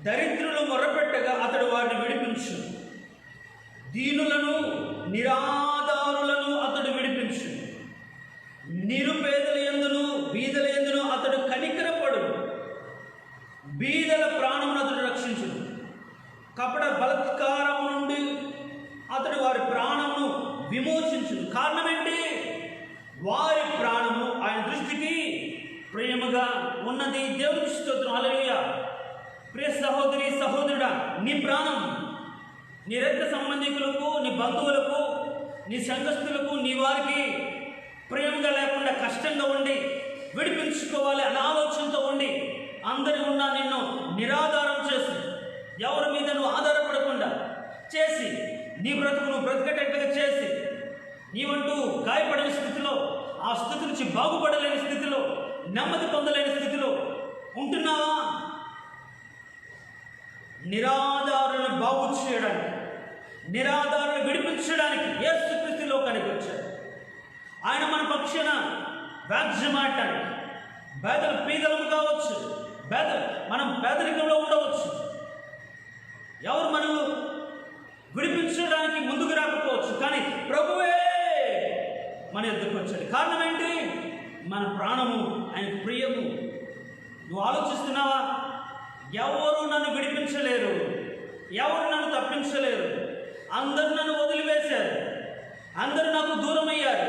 Speaker 1: దరిద్రులు మొర్రపెట్టగా అతడు వారిని విడిపించు, దీనులను నిరాధారులను అతడు విడిపించు, నిరుపేదల యందును బీదల యందును అతడు కనికరపడు, బీదల ప్రాణమును అతడు రక్షించును, కపట బలాత్కారము నుండి అతడు వారి ప్రాణమును విమోచించును. కారణం ఏంటి? వారి ప్రాణము ఆయన దృష్టికి ప్రేమగా ఉన్నది. దేవునికి స్తోత్రం. హల్లెలూయా. ప్రియ సహోదరి సహోదరుడా, నీ ప్రాణం నీ రక్త సంబంధికులకు, నీ బంధువులకు, నీ సంఘస్థులకు, నీ వారికి ప్రేమగా లేకుండా కష్టంగా ఉండి విడిపించుకోవాలి అనే ఆలోచనతో ఉండి అందరి ఉన్నా నిన్ను నిరాధారం చేసి, ఎవరి మీద నువ్వు ఆధారపడకుండా చేసి, నీ బ్రతుకు నువ్వు బ్రతికేటట్టుగా చేసి, నీవంటూ గాయపడని స్థితిలో, ఆ స్థితి నుంచి బాగుపడలేని స్థితిలో, నెమ్మది పొందలేని స్థితిలో ఉంటున్నావా? నిరాధారులను బాగు చేయడానికి, నిరాధారులను విడిపించడానికి యేసుక్రీస్తు లోకానికి వచ్చాడు. ఆయన మన పక్షాన వ్యాజ్యమాడటానికి, పేదలు పీదలము కావచ్చు, మనం పేదరికంలో ఉండవచ్చు, ఎవరు మనం విడిపించడానికి ముందుకు రాకపోవచ్చు, కానీ ప్రభువే మన ఎదురుకు వచ్చాడు. కారణం ఏంటి? మన ప్రాణము ఆయనకు ప్రియము. నువ్వు ఆలోచిస్తున్నావా? ఎవరు నన్ను విడిపించలేరు, ఎవరు నన్ను తప్పించలేరు, అందరూ నన్ను వదిలివేశారు, అందరూ నాకు దూరం అయ్యారు,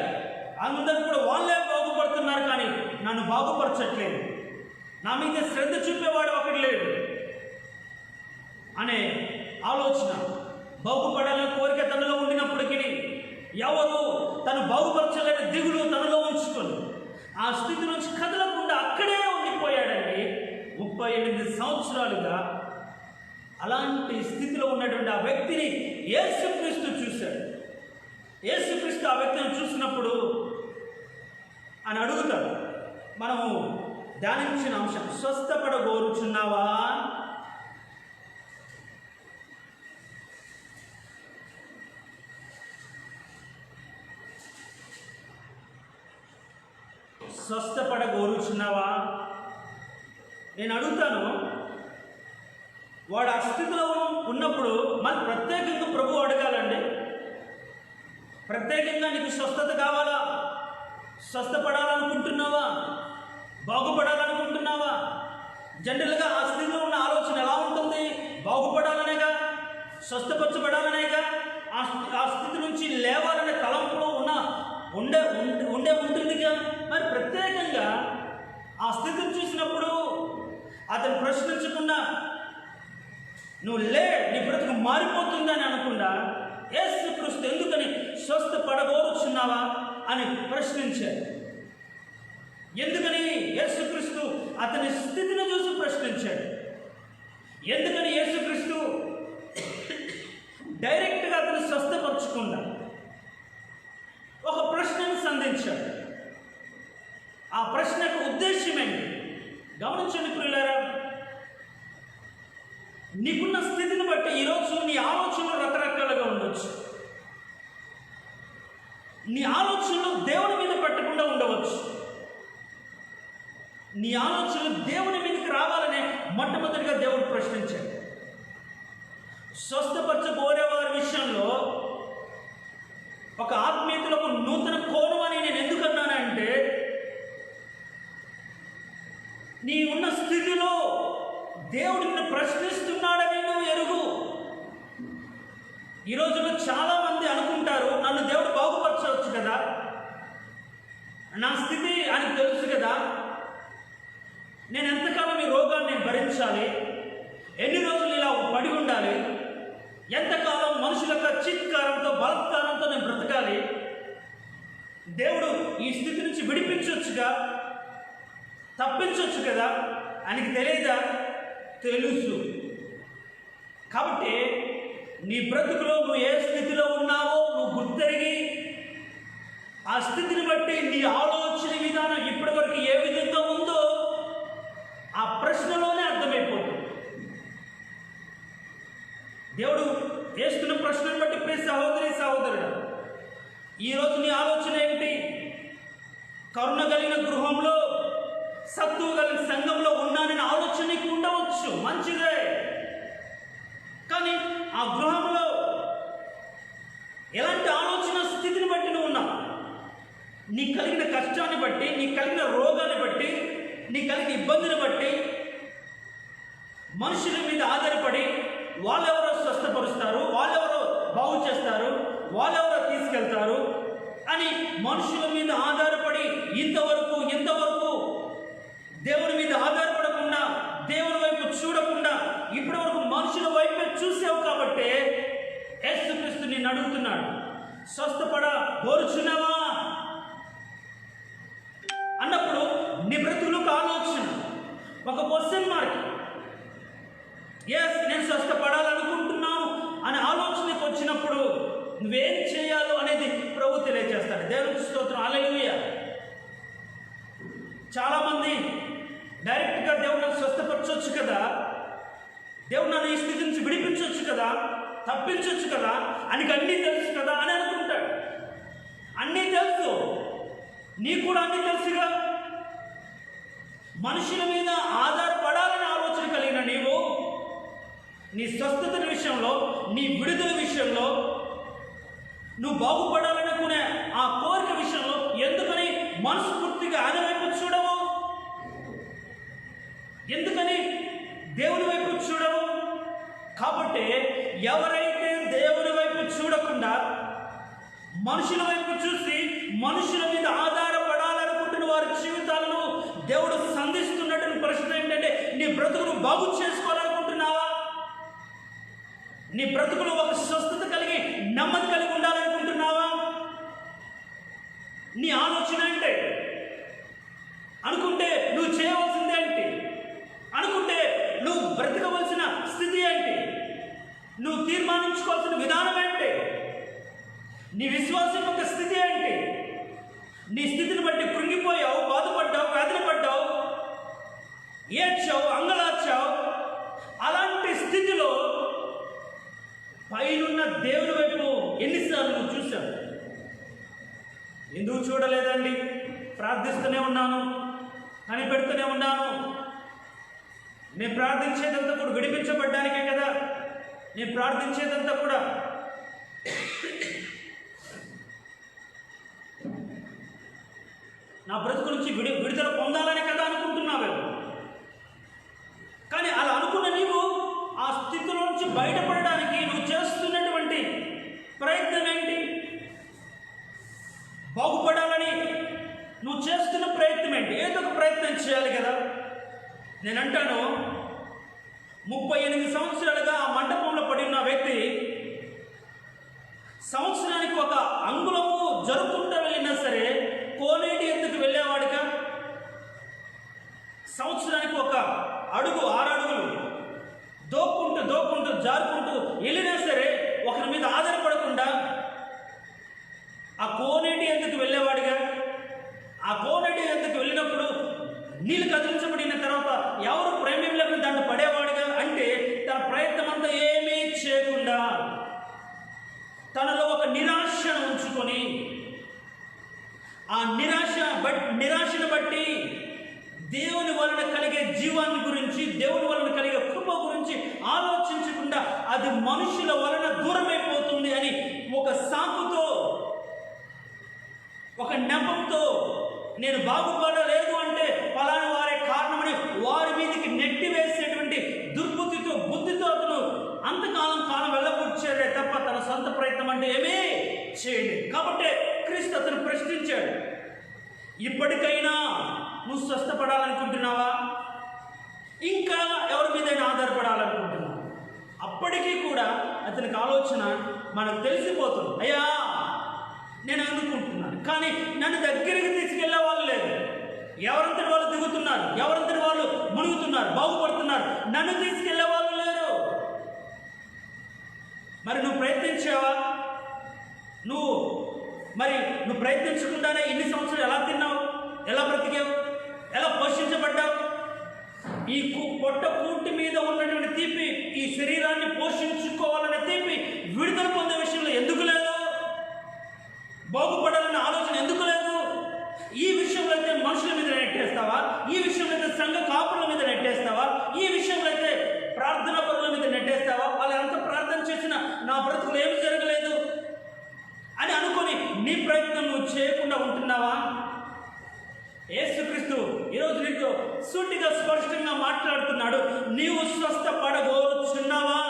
Speaker 1: అందరూ కూడా వాళ్ళే బాగుపడుతున్నారు, కానీ నన్ను బాగుపరచట్లేదు, నా మీద శ్రద్ధ చూపేవాడు ఒకటి లేడు అనే ఆలోచన, బాగుపడాలని కోరిక తనలో ఉండినప్పటికీ ఎవరు తను బాగుపరచలేని దిగులు తనలో ఉంచుకొని ఆ స్థితి నుంచి కదలకుండా అక్కడే ఉండిపోయాడండి. 38 సంవత్సరాలుగా అలాంటి స్థితిలో ఉన్నటువంటి ఆ వ్యక్తిని యేసుక్రీస్తు చూశాడు. యేసుక్రీస్తు ఆ వ్యక్తిని చూసినప్పుడు అని అడుగుతాడు. మనము ధ్యానించిన అంశం, స్వస్థపడగోరుచున్నావా? స్వస్థపడగోరుచున్నావా? నేను అడుగుతాను. వాడు ఆ స్థితిలో ఉన్నప్పుడు మరి ప్రత్యేకంగా ప్రభు అడగాలండి. ప్రత్యేకంగా నీకు స్వస్థత కావాలా? స్వస్థపడాలనుకుంటున్నావా? బాగుపడాలనుకుంటున్నావా? జనరల్గా ఆ స్థితిలో ఉన్న ఆలోచన ఎలా ఉంటుంది? బాగుపడాలనేగా, స్వస్థపరచబడాలనేగా, ఆ స్థితి నుంచి లేవాలనే తలంపులో ఉండే ఉంటుందిగా. మరి ప్రత్యేకంగా ఆ స్థితిని చూసినప్పుడు అతను ప్రశ్నించకుండా నువ్వు నీ బ్రతుకు మారిపోతుందని అనకుండా యేసుక్రీస్తు ఎందుకని స్వస్థపడగోరుచున్నావా అని ప్రశ్నించాడు. ఎందుకని యేసుక్రీస్తు అతని స్థితిని చూసి ప్రశ్నించాడు? ఎందుకని యేసుక్రీస్తు డైరెక్ట్గా అతను స్వస్థపరచకుండా ఒక ప్రశ్నను సంధించాడు? ఆ ప్రశ్నకు ఉద్దేశమేంటి? గమనించండి ప్రియులారా. నీకున్న స్థితిని బట్టి ఈరోజు నీ ఆలోచనలు రకరకాలుగా ఉండవచ్చు. నీ ఆలోచనలు దేవుని మీద పెట్టకుండా ఉండవచ్చు. నీ ఆలోచనలు దేవుని మీదకి రావాలనే మొట్టమొదటిగా దేవుడు ప్రశ్నించాడు. స్వస్థపరచబోరే వారి విషయంలో ఒక ఆత్మీయతలకు నూతన కోణం అని నేను ఎందుకన్నానంటే, నీ ఉన్న స్థితిలో దేవుడు నిన్ను ప్రశ్నిస్తున్నాడని నువ్వు ఎరుగు. ఈ రోజుల్లో చాలామంది అనుకుంటారు, నన్ను దేవుడు బాగుపరచవచ్చు కదా, నా స్థితి అని తెలుసు కదా, నేను ఎంతకాలం ఈ రోగాన్ని నేను భరించాలి, ఎన్ని రోజులు ఇలా పడి ఉండాలి, ఎంతకాలం మనుషుల యొక్క చిత్కారంతో బలత్కారంతో నేను బ్రతకాలి, దేవుడు ఈ స్థితి నుంచి విడిపించవచ్చుగా, తప్పించవచ్చు కదా, ఆయనకి తెలియదా? తెలుసు. కాబట్టి నీ బ్రతుకులో నువ్వు ఏ స్థితిలో ఉన్నావో నువ్వు గుర్తెరిగి ఆ స్థితిని బట్టి నీ ఆలోచన విధానం ఇప్పటివరకు ఏ విధంగా ఉందో ఆ ప్రశ్నలోనే అర్థమైపోతుంది. దేవుడు వేస్తున్న ప్రశ్నను బట్టి ప్రియ సహోదరి సహోదరుడు, ఈరోజు నీ ఆలోచన ఏమిటి? కరుణ కలిగిన గృహంలో, సత్తువ కలిగిన సంఘంలో ఉన్నానని ఆలోచన నీకు ఉండవచ్చు, మంచిదే. కానీ ఆ గృహంలో ఎలాంటి ఆలోచన స్థితిని బట్టి నువ్వు ఉన్నావు, నీ కలిగిన కష్టాన్ని బట్టి, నీ కలిగిన రోగాన్ని బట్టి, నీ కలిగిన ఇబ్బందిని బట్టి మనుషుల మీద ఆధారపడి వాళ్ళెవరో స్వస్థపరుస్తారు, వాళ్ళెవరో బాగు చేస్తారు, వాళ్ళెవరో తీసుకెళ్తారు అని మనుషుల మీద ఆధారపడి ఇంతవరకు దేవుని మీద ఆధారపడకుండా, దేవుని వైపు చూడకుండా ఇప్పటి వరకు మనుషుల వైపే చూసావు. కాబట్టి యేసుక్రీస్తు నిన్ను అడుగుతున్నాడు, స్వస్థపడ కోరుచున్నావా అన్నప్పుడు నీ బ్రతుకులకు ఆలోచన, ఒక క్వశ్చన్ మార్క్. నేను స్వస్థపడాలనుకుంటున్నాను అనే ఆలోచనకు వచ్చినప్పుడు నువ్వేం చేయాలో అనేది ప్రభు తెలియజేస్తాడు. దేవునికి స్తోత్రం, హల్లెలూయా. చాలామంది డైరెక్ట్గా దేవుడు నన్ను స్వస్థపరచవచ్చు కదా, దేవుడు నన్ను ఈ స్థితి నుంచి విడిపించవచ్చు కదా, తప్పించవచ్చు కదా, ఆయనకి అన్నీ తెలుసు కదా అని అనుకుంటాడు. అన్నీ తెలుసు, నీకు కూడా అన్నీ తెలుసుగా. మనుషుల మీద ఆధారపడాలని ఆలోచన కలిగిన నీవు నీ స్వస్థత విషయంలో, నీ విడుదల విషయంలో, నువ్వు బాగుపడాలనుకునే ఆ కోరిక విషయంలో ఎందుకని మనస్ఫూర్తిగా ఆయన వైపు చూడవు? ఎందుకని దేవుని వైపు చూడవు? కాబట్టి ఎవరైతే దేవుని వైపు చూడకుండా మనుషుల వైపు చూసి మనుషుల మీద ఆధారపడాలనుకుంటున్న వారి జీవితాలను దేవుడు సంధిస్తున్నటువంటి ప్రశ్న ఏంటంటే, నీ బ్రతుకును బాగు చేసుకోవాలనుకుంటున్నావా? నీ బ్రతుకులు ఒక స్వస్థత కలిగి నెమ్మది కలిగి ఉండాలనుకుంటున్నావా? నీ ఆలోచన అంటే అనుకుంటే నువ్వు చేయవలసింది ఏంటి? అనుకుంటే నువ్వు బ్రతకవలసిన స్థితి ఏంటి? నువ్వు తీర్మానించుకోవాల్సిన విధానం ఏంటి? నీ విశ్వాసం యొక్క స్థితి ఏంటి? నీ స్థితిని బట్టి కృంగిపోయావు, బాధపడ్డావు, వేదన పడ్డావు, ఏడ్చావు, అంగలార్చావు. అలాంటి స్థితిలో పైనున్న దేవుని వైపు ఎన్నిసార్లు నువ్వు చూశావు? ఎందుకు చూడలేదండి? ప్రార్థిస్తూనే ఉన్నాను, కనిపెడుతూనే ఉన్నాను. నేను ప్రార్థించేదంతా కూడా విడిపించబడ్డానికే కదా. నేను ప్రార్థించేదంతా కూడా నా బ్రతుకు నుంచి విడుదల పొందాలని కదా అనుకుంటున్నావేమో. కానీ అలా అనుకున్న నీవు ఆ స్థితిలో నుంచి బయటపడడానికి నువ్వు చేస్తున్నటువంటి ప్రయత్నం ఏంటి? బాగుపడాలని నువ్వు చేస్తున్న ప్రయత్నం ఏంటి? ఏదో ఒక ప్రయత్నం చేయాలి కదా. నేనంటాను, 38 సంవత్సరాలుగా ఆ మంటపంలో పడి ఉన్న వ్యక్తి సంవత్సరానికి ఒక అంగుళము జరుపుకుంటూ వెళ్ళినా సరే కోనేటి ఎందుకు వెళ్ళేవాడుగా? సంవత్సరానికి ఒక అడుగు, 6 అడుగులు దోక్కుంటూ జారుకుంటూ వెళ్ళినా సరే ఒకరి మీద ఆధారపడకుండా ఆ కోనేటి ఎందుకు వెళ్ళేవాడుగా? ఆ కోనేటి ఎందుకు వెళ్ళినప్పుడు నీళ్ళు కదిలించబడిన తర్వాత ఎవరు ప్రేమం లేకుండా దాన్ని పడేవాడుగా? అంటే తన ప్రయత్నం అంతా ఏమీ చేయకుండా తనలో ఒక నిరాశను ఉంచుకొని ఆ నిరాశను బట్టి దేవుని వలన కలిగే జీవాన్ని గురించి, దేవుని వలన కలిగే కృప గురించి ఆలోచించకుండా అది మనుషుల వలన దూరమైపోతుంది అని ఒక సాకుతో, ఒక నెపంతో, నేను బాగుపడలేదు అంటే ఫలానా వారే కారణమని వారి మీదకి నెట్టి వేసేటువంటి దుర్బుద్ధితో, బుద్ధితో అతను అంతకాలం వెళ్ళబుచ్చాడే తప్ప తన సొంత ప్రయత్నం అంటే ఏమీ చేయలేదు. కాబట్టి క్రీస్తు అతను ప్రశ్నించాడు, ఇప్పటికైనా నువ్వు స్వస్థపడాలనుకుంటున్నావా? ఇంకా ఎవరి మీదైనా ఆధారపడాలనుకుంటున్నావా? అప్పటికీ కూడా అతనికి ఆలోచన మనకు తెలిసిపోతుంది, అయ్యా నేను అనుకుంటున్నాను, కానీ నన్ను దగ్గరికి తీసుకెళ్లే వాళ్ళు లేదు. ఎవరంతటి వాళ్ళు దిగుతున్నారు, ఎవరంతటి వాళ్ళు మునుగుతున్నారు, బాగుపడుతున్నారు, నన్ను తీసుకెళ్లే వాళ్ళు లేరు. మరి నువ్వు ప్రయత్నించావా? నువ్వు ప్రయత్నించకుండానే ఇన్ని సంవత్సరాలు ఎలా తిన్నావు, ఎలా బ్రతికావు, ఎలా పోషించబడ్డావు? ఈ పొట్ట కూటి మీద ఉన్నటువంటి తీపి, ఈ శరీరాన్ని పోషించుకోవాలనే తీపి విడుదల పొందే విషయంలో ఎందుకు లేదు? బాగుపడాలనే ఆలోచన ఎందుకు లేదు? ఈ విషయంలో ఈరోజు నీతో సూటిగా స్పష్టంగా మాట్లాడుతున్నాడు. నీవు స్వస్థపడగోరుచున్నావా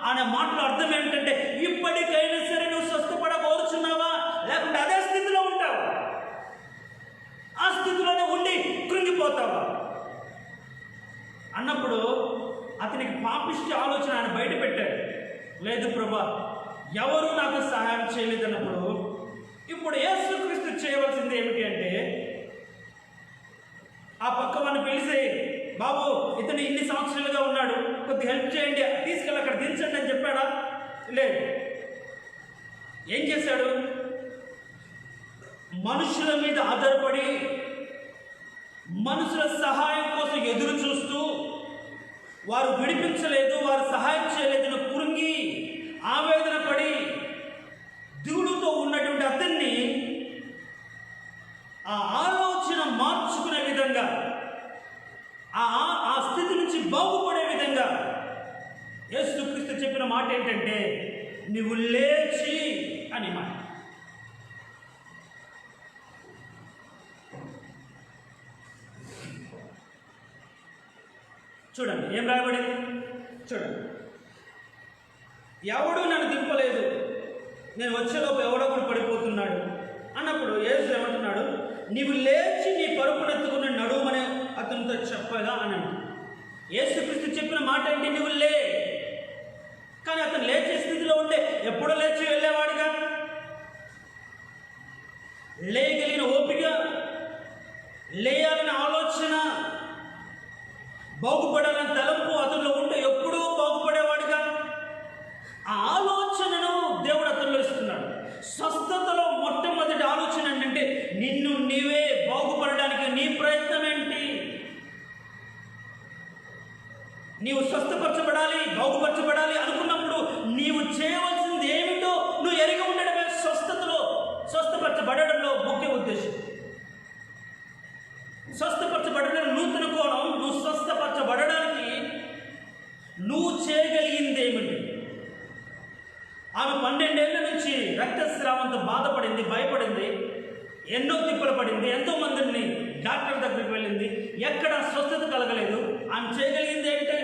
Speaker 1: అనే మాటలో అర్థం ఏమిటంటే, ఇప్పటికైనా సరే నువ్వు స్వస్థపడగోరుచున్నావా, లేకుంటే అదే స్థితిలో ఉంటావా, ఆ స్థితిలోనే ఉండి కృంగిపోతావా అన్నప్పుడు అతనికి పాపిష్టి ఆలోచన ఆయన బయట పెట్టాడు. లేదు ప్రభా, ఎవరు నాకు సహాయం చేయలేదన్నప్పుడు ఇప్పుడు యేసుక్రీస్తు చేయవలసింది ఏమిటి అంటే, ఆ పక్క వాడిని పిలిచి, బాబు ఇతను ఇన్ని సంవత్సరాలుగా ఉన్నాడు, కొద్ది హెల్ప్ చేయండి, తీసుకెళ్ళి అక్కడ దించండి అని చెప్పాడా? లేదు. ఏం చేశాడు? మనుషుల మీద ఆధారపడి మనుషుల సహాయం కోసం ఎదురు చూస్తూ వారు విడిపించలేదు, వారు సహాయం చేయలేదని కురింగి ఆవేదన పడి దిగుడుతో ఉన్నటువంటి అతన్ని ఆ ఆలోచన మార్చుకునే విధంగా, ఆ స్థితి నుంచి బాగుపడే విధంగా యేసుక్రీస్తు చెప్పిన మాట ఏంటంటే, నువ్వు లేచి అని మాట. చూడండి ఏం రాయబడింది, చూడండి. ఎవడు నన్ను దింపలేదు, నేను వచ్చేలోపు ఎవడో కూడా పడిపోతున్నాడు అన్నప్పుడు యేసు ఏమంటున్నాడు, నీవు లేచి నీ పరుపునెత్తుకుని నడుమని అతనితో చెప్పగా అని. యేసుక్రీస్తు చెప్పిన మాట ఏంటి? నువ్వు లే. కానీ అతను లేచే స్థితిలో ఉంటే ఎప్పుడో లేచి వెళ్ళేవాడుగా, లేయగలిగిన ఓపిక, లేయాలని ఆలోచన, బాగుపడాలని తలంపు అతనిలో ఉంటే ఎప్పుడూ బాగుపడేవాడుగా. ఆ ఆలోచనను దేవుడు అతనిలో ఇస్తున్నాడు. స్వస్థతలో మొట్టమొదటి ఆలోచన ఏంటంటే, నిన్ను నీవే బాగుపడడానికి నీ ప్రయత్నం ఏంటి? నీవు స్వస్థపరచబడాలి, బాగుపరచబడాలి అనుకున్నప్పుడు నీవు చేయవలసింది ఏమిటో నువ్వు ఎరిగి ఉండడమే స్వస్థపరచబడడంలో ముఖ్య ఉద్దేశం. స్వస్థపరచబడడం నూతన కోణం. నువ్వు స్వస్థపరచబడడానికి నువ్వు చేయగలిగింది ఏమిటి? ఆమె 12 ఏళ్ల నుంచి రక్తస్రావంతో బాధపడింది, భయపడింది, ఎన్నో తిప్పలు పడింది, ఎంతో మందిని డాక్టర్ దగ్గరికి వెళ్ళింది, ఎక్కడ స్వస్థత కలగలేదు. ఆమె చేయగలిగింది ఏంటి?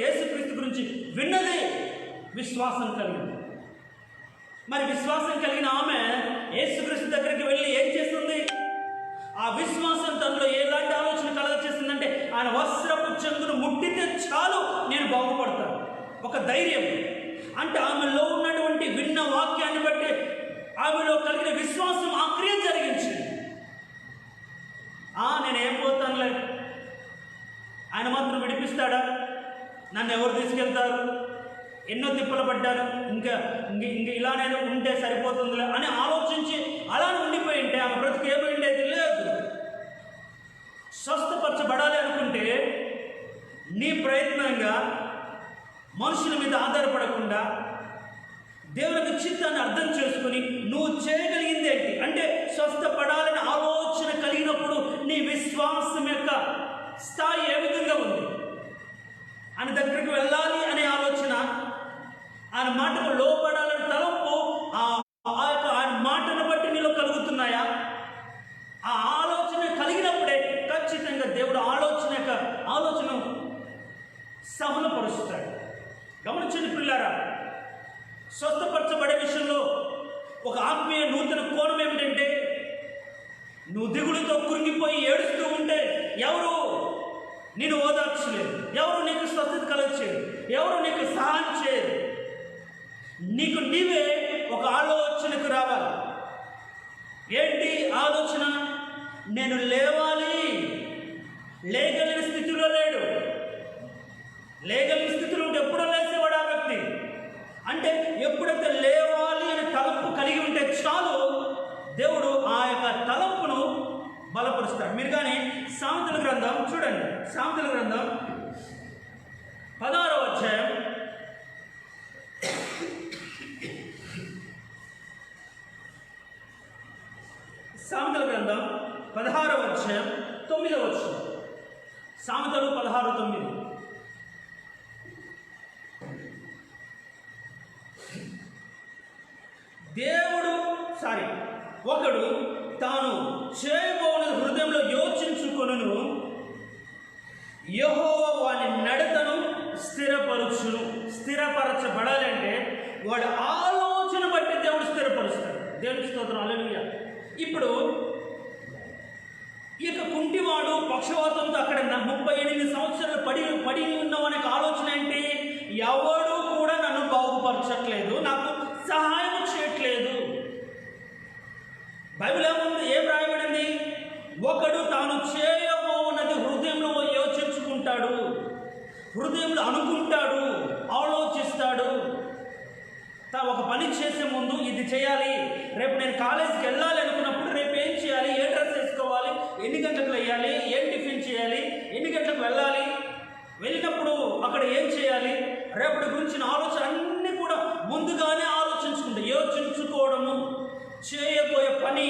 Speaker 1: యేసుక్రీస్తు గురించి విన్నదే విశ్వాసం కలిగింది. మరి విశ్వాసం కలిగిన ఆమె యేసుక్రీస్తు దగ్గరికి వెళ్ళి ఏం చేస్తుంది? ఆ విశ్వాసం తనలో ఎలాంటి ఆలోచన కలగచేస్తుందంటే, ఆయన వస్త్రపు చెంగును ముట్టితే చాలు నేను బాగుపడతాను. ఒక ధైర్యం. అంటే ఆమెలో ఉన్నటువంటి విన్న వాక్యాన్ని బట్టి ఆమెలో కలిగిన విశ్వాసం ఆ క్రియ జరిగించింది. నేను ఏం పోతానులే, ఆయన మాత్రం విడిపిస్తాడా, నన్ను ఎవరు తీసుకెళ్తారు, ఎన్నో తిప్పలు పడ్డాను, ఇంకా ఇలానే ఉంటే సరిపోతుందిలే అని ఆలోచించి అలానే ఉండిపోయి ఉంటే ఆమె బ్రతుకు ఏమైండేది లేదు. స్వస్థపరచబడాలి అనుకుంటే నీ ప్రయత్నంగా మనుషుల మీద ఆధారపడకుండా దేవునికి చిత్తాన్ని అర్థం చేసుకుని నువ్వు చేయగలిగింది ఏంటి అంటే, స్వస్థపడాలని ఆలోచన కలిగినప్పుడు నీ విశ్వాసం యొక్క స్థాయి ఏ విధంగా ఉంది? ఆయన దగ్గరికి వెళ్ళాలి అనే ఆలోచన, ఆయన మాటకు లోపడాలని తలంపు ఆయన మాటను బట్టి నీలో కలుగుతున్నాయా? ఆ ఆలోచన కలిగినప్పుడే ఖచ్చితంగా దేవుడు ఆలోచన సఫలపరుస్తాడు. గమనించండి పిల్లారా, స్వస్థపరచబడే విషయంలో ఒక ఆత్మీయ నూతన కోణం ఏమిటంటే, నువ్వు దిగుడుతో కురింగిపోయి ఏడుస్తూ ఉంటే ఎవరు నేను ఓదార్చలేదు, ఎవరు నీకు స్వస్థత కలగచేయరు, ఎవరు నీకు సహాయం చేయరు. నీకు నీవే ఒక ఆలోచనకు రావాలి. ఏంటి ఆలోచన? నేను లేవాలి. లేగలిగిన స్థితిలో లేడు. లేగలిగిన స్థితిలో ఉంటే ఎప్పుడో లేసేవాడు ఆ వ్యక్తి. అంటే ఎప్పుడైతే లేవాలి అనే తలంపు కలిగి ఉంటే చాలు, దేవుడు ఆ యొక్క తలంపును బలపరుస్తాడు. మీరు కానీ సామెతల గ్రంథం చూడండి, సామెతల గ్రంథం 16వ అధ్యాయం 16వ అధ్యాయం 9వ వచనం. సామెతలు 16:9. ఒకడు తాను చేయబోని హృదయంలో యోచించుకొనును, యెహోవా వాని నడతను స్థిరపరచును. స్థిరపరచబడాలి అంటే వాడి ఆలోచన బట్టి దేవుడు స్థిరపరుస్తాడు. దేవునికి స్తోత్రం, హల్లెలూయా. ఇప్పుడు ఇక కుంటివాడు పక్షవాతంతో అక్కడ 38 సంవత్సరాలు పడి ఉన్నవానికి ఆలోచన ఏంటి? ఎవడు కూడా నన్ను బాగుపరచట్లేదు, నాకు సహాయం చేయట్లేదు. బైబిల్ ఏం రాయబడింది? ఒకడు తాను చేయబోనది హృదయంలో యోచించుకుంటాడు, హృదయంలో అనుకుంటాడు, ఆలోచిస్తాడు. ఒక పని చేసే ముందు ఇది చేయాలి, రేపు నేను కాలేజీకి వెళ్ళాలి అనుకున్నప్పుడు రేపు ఏం చేయాలి, ఏ డ్రెస్ వేసుకోవాలి, ఎన్ని గంటలకు వేయాలి, ఏం టిఫిన్ చేయాలి, ఎన్ని గంటలకు వెళ్ళాలి, వెళ్ళినప్పుడు అక్కడ ఏం చేయాలి, రేపటి గురించిన ఆలోచన అన్నీ కూడా ముందుగానే యోచించుకోవడము. చేయబోయే పని,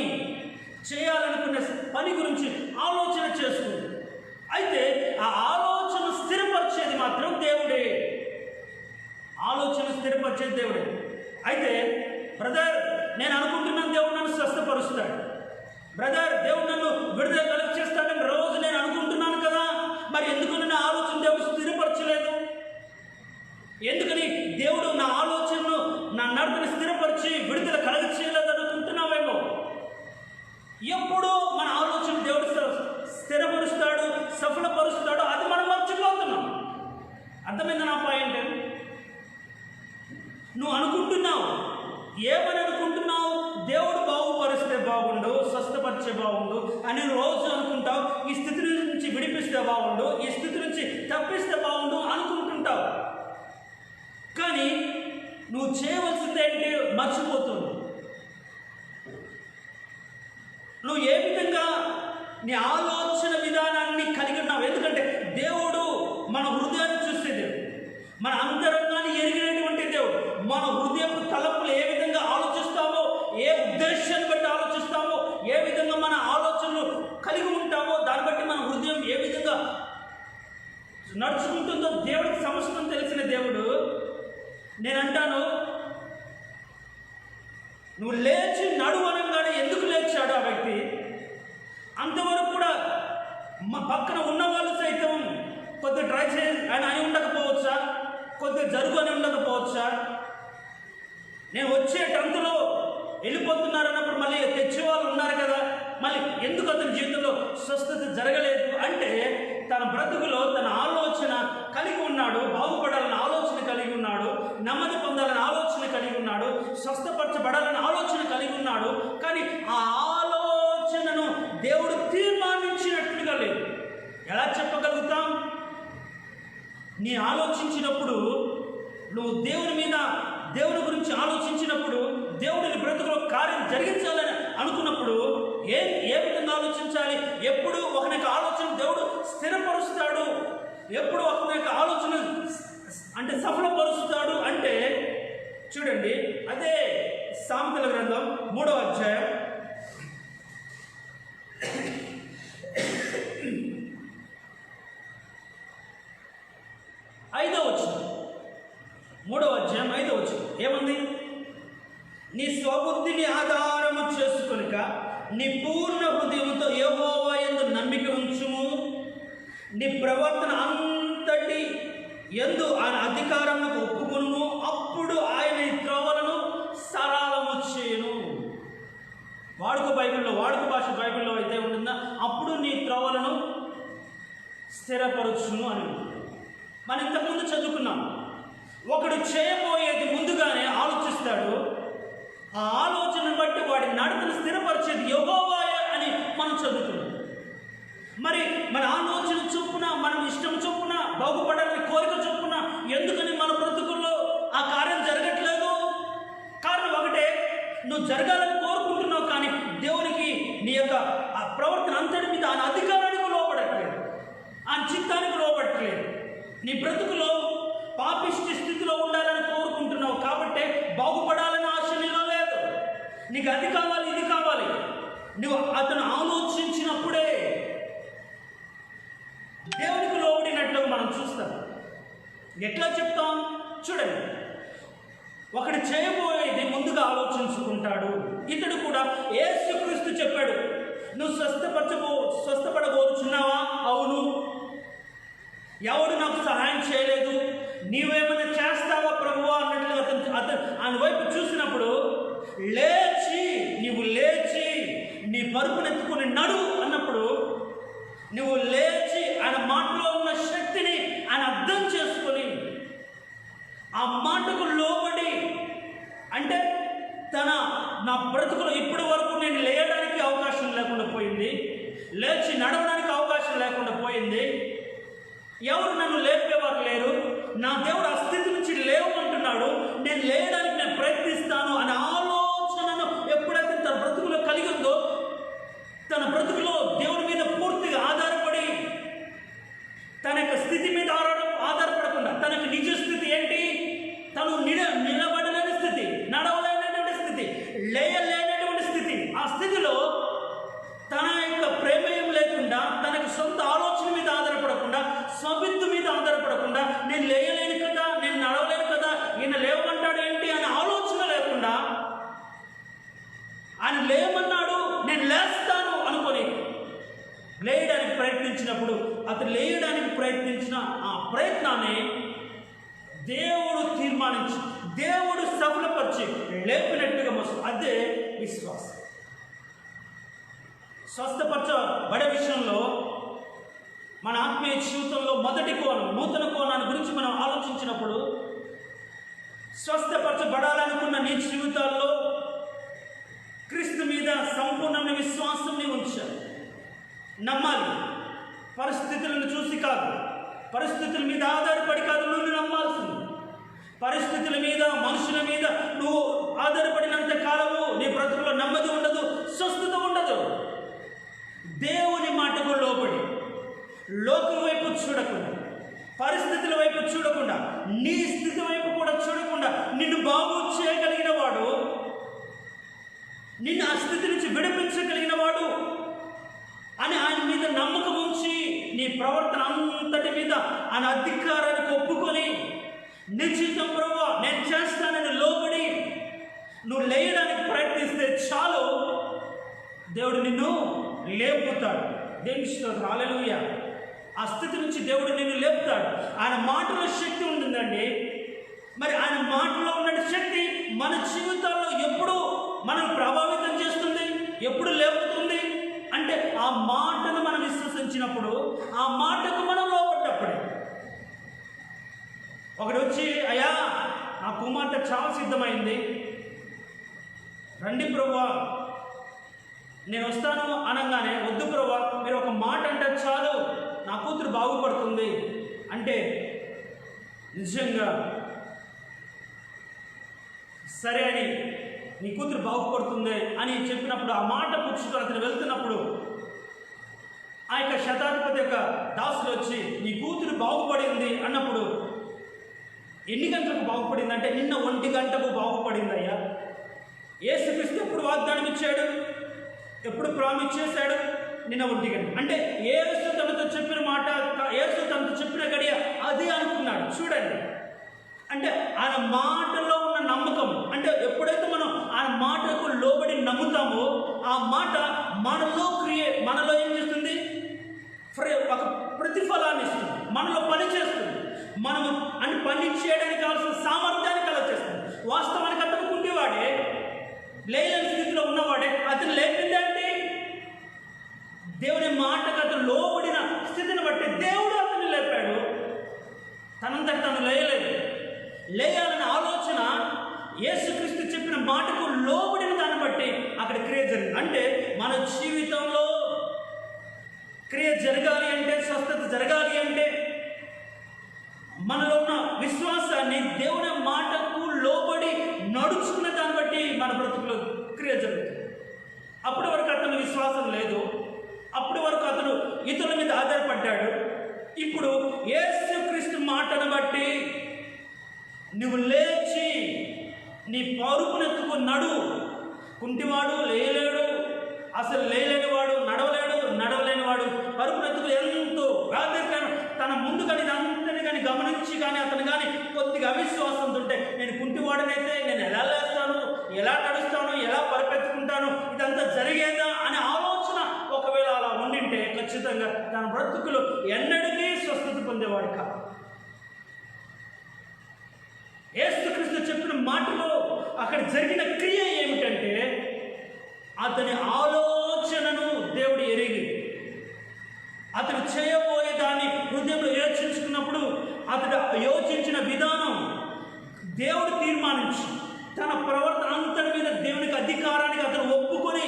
Speaker 1: చేయాలనుకునే పని గురించి ఆలోచన చేసుకుంది. అయితే ఆ ఆలోచన స్థిరపరిచేది మాత్రం దేవుడే. ఆలోచన స్థిరపరిచేది దేవుడే. అయితే బ్రదర్, నేను అనుకుంటున్నాను దేవుడు నన్ను స్వస్థపరుస్తాడు, బ్రదర్ దేవుడు నన్ను విడుదల కలుగు చేస్తాడని రోజు నేను అనుకుంటున్నాను కదా, మరి ఎందుకు నా ఆలోచన దేవుడు స్థిరపరచలేదు? ఎందుకని దేవుడు నా ఆలోచనను, నా నడతను స్థిరపరిచి విడుదల కలుగ చేయలేదు అనుకుంటున్నావేమో. ఎప్పుడు మన ఆలోచన దేవుడు స్థిరపరుస్తాడు, సఫలపరుస్తాడు, అది మనం మర్చిపోతున్నాం. అర్థమైంది నా పాయింట్? నువ్వు అనుకుంటున్నావు, ఏమని అనుకుంటున్నావు? దేవుడు బాగుపరిస్తే బాగుండు, స్వస్థపరిచే బాగుండు అని రోజు అనుకుంటావు. ఈ స్థితి నుంచి విడిపిస్తే బాగుండు, ఈ స్థితి నుంచి తప్పిస్తే బాగుండు అనుకుంటుంటావు. కానీ నువ్వు చేయవలసింది ఏంటి? మర్చిపోతున్నావు. నువ్వు ఏ విధంగా నీ ఆలోచన విధానాన్ని కలిగి ఉన్నావు? ఎందుకంటే దేవుడు మన హృదయాన్ని చూసే దేవుడు, మన అంతరంగాన్ని ఎరిగినటువంటి దేవుడు. మన హృదయపు తలపులు ఏ విధంగా ఆలోచిస్తామో, ఏ ఉద్దేశాన్ని బట్టి ఆలోచిస్తామో, ఏ విధంగా మన ఆలోచనలు కలిగి ఉంటామో దాన్ని బట్టి మన హృదయం ఏ విధంగా నడుచుకుంటుందో దేవుడికి సమస్తం తెలిసిన దేవుడు. నేనంటాను, నువ్వు లేచి నడువు అనగానే ఎందుకు లేచాడు ఆ వ్యక్తి? అంతవరకు కూడా మా పక్కన ఉన్న వాళ్ళు సైతం కొద్దిగా ట్రై అని ఉండకపోవచ్చా, కొద్దిగా జరుగు అని ఉండకపోవచ్చా? నేను వచ్చేటంతలో వెళ్ళిపోతున్నారన్నప్పుడు మళ్ళీ తెచ్చేవాళ్ళు ఉన్నారు కదా, మళ్ళీ ఎందుకు అతని జీవితంలో స్వస్థత జరగలేదు అంటే తన బ్రతుకులో తన ఆలోచన కలిగి ఉన్నాడు, బాగుపడాలని ఆలోచన కలిగి ఉన్నాడు, నెమ్మది పొందాలని ఆలోచన కలిగి ఉన్నాడు, స్వస్థపరచబడాలని ఆలోచన కలిగి ఉన్నాడు. కానీ ఆ ఆలోచనను దేవుడు తీర్మానించినట్లుగా లేదు. ఎలా చెప్పగలుగుతాం? నీ ఆలోచించినప్పుడు, నువ్వు దేవుని గురించి ఆలోచించినప్పుడు, దేవుడిని బ్రతుకులో కార్యం జరిగించాలని అనుకున్నప్పుడు ఏ విధంగా ఆలోచించాలి? ఎప్పుడు ఒకరికి ఆలోచన దేవుడు స్థిరపరుస్తాడు, ఎప్పుడు ఒకరికి ఆలోచన అంటే సఫలపరుస్తాడు అంటే చూడండి, అదే సామెతల గ్రంథం 3వ అధ్యాయం 5వ వచనం. 3వ అధ్యాయం 5వ వచనం ఏముంది? నీ స్వబుద్ధిని ఆధారము చేసుకొనుక నీ పూర్ణ హృదయంతో యెహోవా యందు నమ్మిక ఉంచుము, నీ ప్రవర్తన అంతటి యందు ఆయన అధికారములకు ఒప్పుకొనుము, అప్పుడు ఆయన నీ త్రోవలను సరళము చేయును. వాడుక భాష బైబిల్లో అయితే ఉంటుందా? అప్పుడు నీ త్రోవలను స్థిరపరచును అని. మనం ఇంతకుముందు చదువుకున్నాం, ఒకడు చేయబోయేది ముందుగానే ఆలోచిస్తాడు, ఆ ఆలోచనను బట్టి వాడి నడతను స్థిరపరిచేది యెహోవాయే అని మనం చదువుతున్నాం. మరి మన ఆలోచన చొప్పున, మనం ఇష్టం చొప్పున, బాగుపడాలని కోరిక చొప్పున ఎందుకని మన బ్రతుకుల్లో ఆ కార్యం జరగట్లేదు? కారణం ఒకటే, నువ్వు జరగాలని కోరుకుంటున్నావు, కానీ దేవునికి నీ యొక్క ఆ ప్రవర్తన అంతటి మీద ఆయన అధికారానికి లోబడట్లేదు, ఆయన చిత్తానికి లోబడట్లేదు. నీ బ్రతుకులో పాపిష్టి స్థితిలో ఉండాలని కోరుకుంటున్నావు, కాబట్టి బాగుపడాలని ఆశ నీలో లేదు. నీకు అది కావాలి, ఇది కావాలి. నువ్వు అతను ఆలోచించినప్పుడే దేవునికి లోబడినట్లు మనం చూస్తాం. ఎట్లా చెప్తాం? చూడండి, ఒకడు చేయబోయేది ముందుగా ఆలోచించుకుంటాడు. ఇతడు కూడా యేసుక్రీస్తు చెప్పాడు, నువ్వు స్వస్థపడబోచున్నావా? అవును. ఎవడు నాకు సహాయం చేయలేదు, నీవేమైనా చేస్తావా ప్రభువా అన్నట్లుగా అతను ఆయన వైపు చూసినప్పుడు, నీవు లేచి నీ పరుపునెత్తుకుని నడు అన్నప్పుడు, నువ్వు లేచి ఆయన మాటలో ఉన్న శక్తిని ఆయన అర్థం చేసుకొని ఆ మాటకు లోబడి, అంటే నా బ్రతుకులో ఇప్పటి వరకు నేను లేయడానికి అవకాశం లేకుండా పోయింది, లేచి నడవడానికి అవకాశం లేకుండా పోయింది, ఎవరు నన్ను లేపేవారు లేరు, నా దేవుడు ఆ స్థితి నుంచి లేవమంటున్నాడు, నేను లేయడానికి నేను ప్రయత్నిస్తాను అనే ఆలోచనను ఎప్పుడైతే తన బ్రతుకులో కలిగి ఉందో, తన బ్రతుకులో దేవుడి మీద పూర్తిగా ఆధారపడి, తన యొక్క స్థితి మీద ఆధారపడకుండా, తనకు నిజ స్థితి ఏంటి, తను నిలబడలేని స్థితి, నడవలేనటువంటి స్థితి, లేయలేనటువంటి స్థితి, ఆ స్థితిలో తన యొక్క ప్రమేయం లేకుండా, తనకు సొంత ఆలోచన మీద ఆధారపడకుండా, స్వబుద్ధి మీద ఆధారపడకుండా, నేను లేయలేను కదా, నేను నడవలేను కదా, ఈయన లేవమంటాడు ఏంటి అనే ఆలోచన లేకుండా, ఆయన లేవమన్నాడు నేను లేస్తాను అనుకొని లేయడానికి ప్రయత్నించినప్పుడు, అతను లేయడానికి ప్రయత్నించిన ఆ ప్రయత్నాన్ని దేవుడు తీర్మానించి, దేవుడు సఫలపరిచి లేపినట్టుగా వస్తుంది. అదే విశ్వాసం. స్వస్థపరచబడే విషయంలో మన ఆత్మీయ జీవితంలో మొదటి కోణం, నూతన కోణాన్ని గురించి మనం ఆలోచించినప్పుడు, స్వస్థపరచబడాలనుకున్న నీ జీవితాల్లో క్రీస్తు మీద సంపూర్ణమైన విశ్వాసం నీ ఉంచాలి. నమ్మాలి. పరిస్థితులను చూసి కాదు, పరిస్థితుల మీద ఆధారపడి కాదు నువ్వు నమ్మాల్సింది. పరిస్థితుల మీద, మనుషుల మీద నువ్వు ఆధారపడినంత కాలము నీ బ్రతుకులో నెమ్మది ఉండదు, స్వస్థత ఉండదు. దేవుని మాటకు లోబడి, లోకం వైపు చూడకుండా, పరిస్థితుల వైపు చూడకుండా, నీ స్థితి వైపు కూడా చూడకుండా, నిన్ను బాగు చేయగలిగిన వాడు, నిన్ను ఆ స్థితి నుంచి విడిపించగలిగిన వాడు అని ఆయన మీద నమ్మకం ఉంచి, నీ ప్రవర్తన అంతటి మీద ఆయన అధికారానికి ఒప్పుకొని, నిశ్చితం ప్రభువా నేను చేస్తానని లోబడి నువ్వు లేయడానికి ప్రయత్నిస్తే చాలు, దేవుడు నిన్ను లేపుతాడు. దేవుని స్తోత్రం, హల్లెలూయా. ఆ స్థితి నుంచి దేవుడు నిన్ను లేపుతాడు. ఆయన మాటలో శక్తి ఉంటుందండి. మరి ఆయన మాటలో ఉన్న శక్తి మన జీవితాల్లో ఎప్పుడు మనం ప్రభావితం చేస్తుంది, ఎప్పుడు లేపుతుంది అంటే ఆ మాటను మనం విశ్వసించినప్పుడు, ఆ మాటకు మనం లోపడ్డప్పుడే. ఒకడు వచ్చి, అయ్యా నా కుమార్తె చాలా సిద్ధమైంది, రండి ప్రభువా నేను వస్తాను అనగానే, వద్దు ప్రభువా మీరు ఒక మాట అంటే చాలు నా కూతురు బాగుపడుతుంది అంటే, నిజంగా సరే అని నీ కూతురు బాగుపడుతుంది అని చెప్పినప్పుడు, ఆ మాట పుచ్చుకొని అతను వెళ్తున్నప్పుడు, ఆ యొక్క శతాధిపతి యొక్క దాసులు వచ్చి నీ కూతురు బాగుపడింది అన్నప్పుడు, ఎన్ని గంటలకు బాగుపడింది అంటే, నిన్న 1 గంటకు బాగుపడింది అయ్యా. యేసుక్రీస్తు ఎప్పుడు వాగ్దానం ఇచ్చాడు, ఎప్పుడు ప్రామిస్ చేశాడు? నిన్న 1 గంట. అంటే యేసు తనతో చెప్పిన మాట, యేసు తనతో చెప్పిన గడియ అది అనుకున్నాడు. చూడండి, అంటే ఆయన మాటలో ఉన్న నమ్మకం, అంటే ఎప్పుడైతే మనం ఆయన మాటకు లోబడి నమ్ముతామో, ఆ మాట మనలో ఏం చేస్తుంది? ఒక ప్రతిఫలాన్ని ఇస్తుంది, మనలో పని చేస్తుంది, మనము అని పని చేయడానికి కావాల్సిన సామర్థ్యాన్ని కలగచేస్తుంది. వాస్తవానికి అతను కుంటివాడే, లేని స్థితిలో ఉన్నవాడే, అతను లేపిందంటే దేవుని మాటకు అతను లోబడిన స్థితిని బట్టి దేవుడు అతన్ని లేపాడు. తనంతట తను లేయలేదు. లేయాలనే ఆలోచన యేసుక్రీస్తు చెప్పిన మాటకు లోబడిన దాన్ని బట్టి అక్కడ క్రియ జరిగింది. అంటే మన జీవితంలో క్రియ జరగాలి అంటే, స్వస్థత జరగాలి అంటే, మనలో ఉన్న విశ్వాసాన్ని దేవుని మాటకు లోబడి నడుచుకున్న దాన్ని బట్టి మన బ్రతుకులో క్రియ జరుగుతుంది. అప్పటి వరకు అతను విశ్వాసం లేదు, అప్పటి వరకు అతను ఇతరుల మీద ఆధారపడ్డాడు. ఇప్పుడు యేసుక్రీస్తు మాటను బట్టి నువ్వు లేచి నీ పరుపునెత్తుకుని నడు. కుంటివాడు లేయలేడు, అసలు లేలేనివాడు నడవలేనివాడు పరుపునెత్తుకు ఎంతో తన ముందు కానీ అంతని కానీ గమనించి కానీ అతను కానీ కొద్దిగా అవిశ్వాసంతో ఉంటే, నేను కుంటివాడనైతే తన బ్రతుకులో ఎన్నటికీ స్వస్థత పొందేవాడు కాదు. యేసుక్రీస్తు చెప్పిన మాటలో అక్కడ జరిగిన క్రియ ఏమిటంటే, అతని ఆలోచనను దేవుడు ఎరిగి అతడు చేయబోయే దాన్ని హృదయంలో యోచించుకున్నప్పుడు అతడు యోచించిన విధానం దేవుడు తీర్మానించి తన ప్రవర్తన అంతటి మీద దేవునికి అధికారానికి అతను ఒప్పుకొని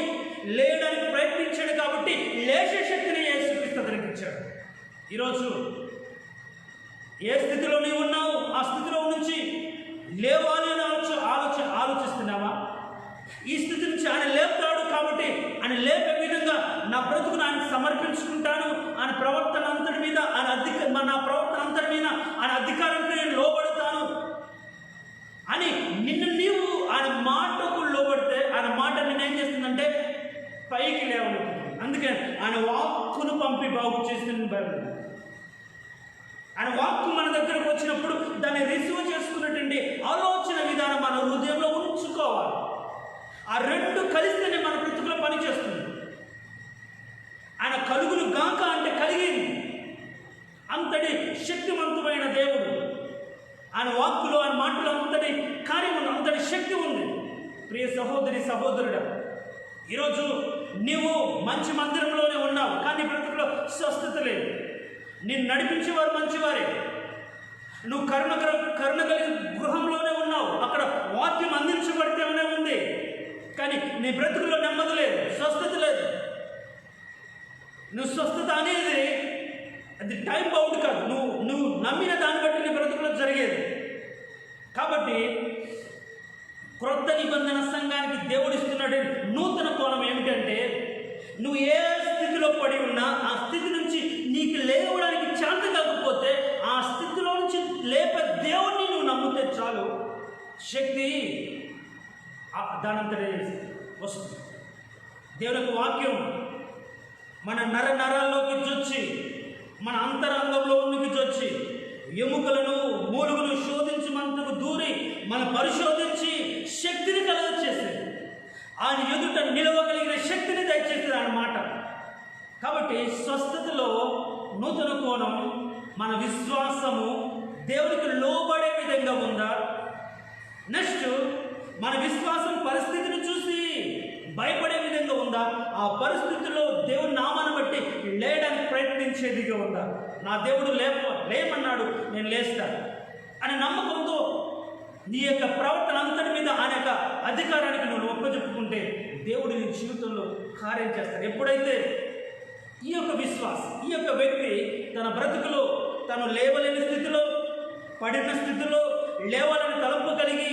Speaker 1: లేయడానికి ప్రయత్నించాడు. కాబట్టి లేచే శక్తిని యేసుక్రీస్తు అతనికి ఇచ్చాడు. ఈరోజు ఏ స్థితిలో నీవు ఉన్నావు, ఆ స్థితిలో నుంచి లేవాలి అని ఆలోచిస్తున్నావా? ఈ స్థితి నుంచి ఆయన లేపుతాడు కాబట్టి ఆయన లేపే విధంగా నా బ్రతుకును ఆయన సమర్పించుకుంటాను. ఆయన ప్రవర్తన అంతటి మీద నా ప్రవర్తన అంతటి మీద ఆయన అధికారానికి నేను లోబడతాను అని నీవు ఆయన మాటకు లోబడితే ఆయన మాట నేనేం చేస్తుందంటే పైకి లేవనుకుంటుంది. అందుకే ఆయన వాక్కును పంపి బాగు చేస్తుంది బైబిల్. ఆయన వాక్కు మన దగ్గరకు వచ్చినప్పుడు దాన్ని రిసీవ్ చేసుకున్నటువంటి ఆలోచన విధానం మన హృదయంలో ఉంచుకోవాలి. ఆ రెండు కలిస్తేనే మన బ్రతుకులో పనిచేస్తుంది. ఆయన కలుగును గాక అంటే కలిగింది. అంతటి శక్తివంతమైన దేవుడు. ఆయన వాక్కులో ఆయన మాటలో అంతటి కార్యం ఉంది, అంతటి శక్తి ఉంది. ప్రియ సహోదరి సహోదరుడా, ఈరోజు నీవు మంచి మందిరంలోనే ఉన్నావు, కానీ బ్రతుకులో స్వస్థత లేదు. నిన్ను నడిపించేవారు మంచివారే. నువ్వు కరుణ కలిగిన గృహంలోనే ఉన్నావు, అక్కడ వాక్యం అందించబడితేనే ఉంది, కానీ నీ బ్రతుకులో నెమ్మది లేదు, స్వస్థత లేదు. నువ్వు స్వస్థత అనేది అది టైం బౌండ్ కాదు, నువ్వు నమ్మిన దాన్ని బట్టి నీ బ్రతుకులో జరిగేది. కాబట్టి క్రొత్త నిబంధన సంఘానికి దేవుడు ఇస్తున్నటువంటి నూతన కోణం ఏమిటంటే, నువ్వు ఏ స్థితిలో పడి ఉన్నా ఆ స్థితి నుంచి నీకు లేవడానికి చేత కాకపోతే ఆ స్థితిలో నుంచి లేపే దేవుడిని నువ్వు నమ్మితే చాలు, శక్తి దానంతటే వస్తుంది. దేవుని యొక్క వాక్యం మన నరాల్లోకి చొచ్చి మన అంతరంగంలో ఉన్నకి చొచ్చి ఎముకలను మూలుగులు శోధించమంతకు దూరి మన పరిశోధించి శక్తిని కలగచేసేది. ఆయన ఎదుట నిలవగలిగిన శక్తిని దయచేసేది అన్నమాట. కాబట్టి స్వస్థతలో నూతన కోణం మన విశ్వాసము దేవునికి లోబడే విధంగా ఉందా? నెక్స్ట్ మన విశ్వాసం పరిస్థితిని చూసి భయపడే విధంగా ఉందా? ఆ పరిస్థితుల్లో దేవుని నామాన్ని బట్టి లేయడానికి ప్రయత్నించేదిగా ఉందా? నా దేవుడు లేపన్నాడు, నేను లేస్తాను అనే నమ్మకంతో నీ యొక్క ప్రవర్తన అంతటి మీద ఆయన యొక్క అధికారానికి నువ్వు ఒప్పచెప్పుకుంటే దేవుడు నీ జీవితంలో కార్యం చేస్తాడు. ఎప్పుడైతే ఈ యొక్క విశ్వాసం, ఈ యొక్క వ్యక్తి తన బ్రతుకులో తను లేవలేని స్థితిలో, పడిన స్థితిలో లేవాలని తలంపు కలిగి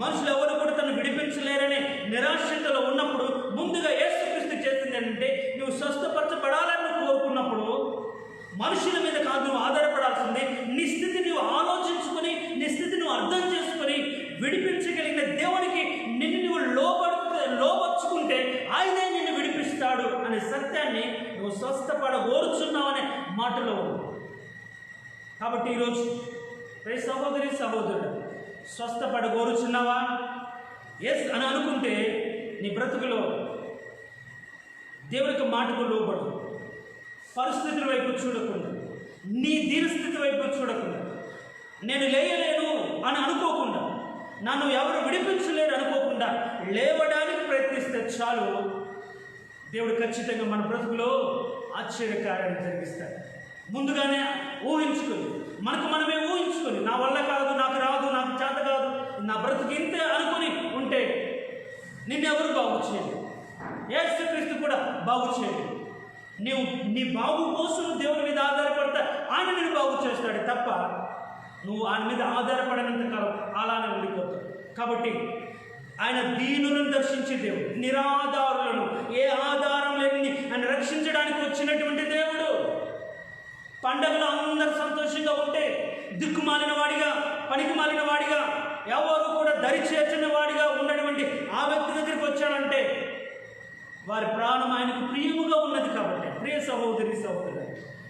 Speaker 1: మనుషులు ఎవరు కూడా తను విడిపించలేరనే నిరాశతలో ఉన్నప్పుడు ముందుగా యేసుక్రీస్తు చేసింది ఏంటంటే, నువ్వు స్వస్థపరచబడాలని కోరుకున్నప్పుడు మనుషుల మీద కాదు నువ్వు ఆధారపడాల్సింది. నీ స్థితి నువ్వు ఆలోచించుకొని, నీ స్థితి నువ్వు అర్థం చేసుకొని విడిపించగలిగిన దేవునికి నిన్ను నువ్వు లోపరుచుకుంటే ఆయనే నిన్ను విడిపిస్తాడు అనే సత్యాన్ని నువ్వు స్వస్థపడగోరుచున్నావు అనే మాటలో ఉంది. కాబట్టి ఈరోజు సహోదరి సహోదరుడు స్వస్థపడగోరుచున్నావా? ఎస్ అని అనుకుంటే నీ బ్రతుకులో దేవునికి మాటకు లోబడు. పరిస్థితుల వైపు చూడకుండా, నీ దీనస్థితి వైపు చూడకుండా, నేను లేయలేను అని అనుకోకుండా, నన్ను ఎవరు విడిపించలేరు అనుకోకుండా లేవడానికి ప్రయత్నిస్తే చాలు, దేవుడు ఖచ్చితంగా మన బ్రతుకులో ఆశ్చర్యకార్యాన్ని జరిగిస్తాడు. ముందుగానే ఊహించుకొని, మనకు మనమే ఊహించుకొని, నా వల్ల కాదు, నాకు రాదు, నాకు చేత కాదు, నా బ్రతుకు ఇంతే అనుకుని ఉంటే నిన్నెవరు బాగు చేయలేదు. యేసుక్రీస్తు కూడా బాగు చేయలేదు. నీ బాగు కోసం దేవుని మీద ఆధారపడతా ఆయన నిన్ను బాగు చేస్తాడు తప్ప నువ్వు ఆయన మీద ఆధారపడినంత కాలం అలానే ఉండిపోతావు. కాబట్టి ఆయన దీనులను దర్శించే దేవుడు, నిరాధారులను, ఏ ఆధారం లేని ఆయన రక్షించడానికి వచ్చినటువంటి దేవుడు. పండగలో అందరూ సంతోషంగా ఉంటే దిక్కుమాలిన వాడిగా, పనికి మాలిన వాడిగా, ఎవరు కూడా దరి చేర్చిన వాడిగా ఉన్నటువంటి ఆ వ్యక్తి దగ్గరికి వచ్చాడంటే వారి ప్రాణం ఆయనకు ప్రియముగా ఉన్నది. కాబట్టి ప్రియ సహోదరి సహోదరు,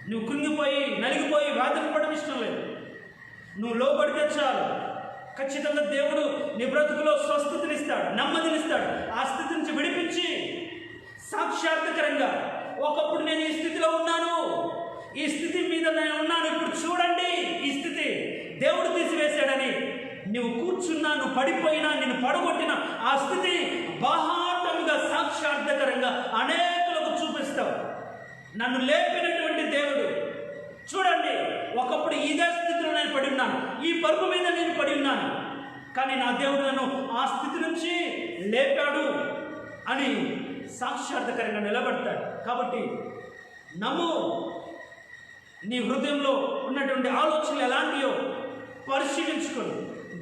Speaker 1: నువ్వు కృంగిపోయి నలిగిపోయి వేదన పడడం ఇష్టం లేదు. నువ్వు లోపడితే చాలు, ఖచ్చితంగా దేవుడు నీ బ్రతుకులో స్వస్థతనిస్తాడు, నెమ్మదినిస్తాడు. ఆ స్థితి నుంచి విడిపించి సాక్షాత్కరంగా, ఒకప్పుడు నేను ఈ స్థితిలో ఉన్నాను, ఈ స్థితి మీద నేను ఉన్నాను, ఇప్పుడు చూడండి ఈ స్థితి దేవుడు తీసివేశాడని నువ్వు కూర్చున్నా, నువ్వు పడిపోయినా, నిన్ను పడగొట్టిన ఆ స్థితి బాహాటంగా సాక్షాత్కరంగా అనేకులకు చూపిస్తావు. నన్ను లేపినటువంటి దేవుడు చూడండి, ఒకప్పుడు ఇదే స్థితిలో నేను పడి ఉన్నాను, ఈ పరుపు మీద నేను పడి ఉన్నాను, కానీ నా దేవుడు నన్ను ఆ స్థితి నుంచి లేపాడు అని సాక్షాత్కరంగా నిలబడతాడు. కాబట్టి నమ్ము, నీ హృదయంలో ఉన్నటువంటి ఆలోచనలు ఎలాంటియో పరిశీలించుకొని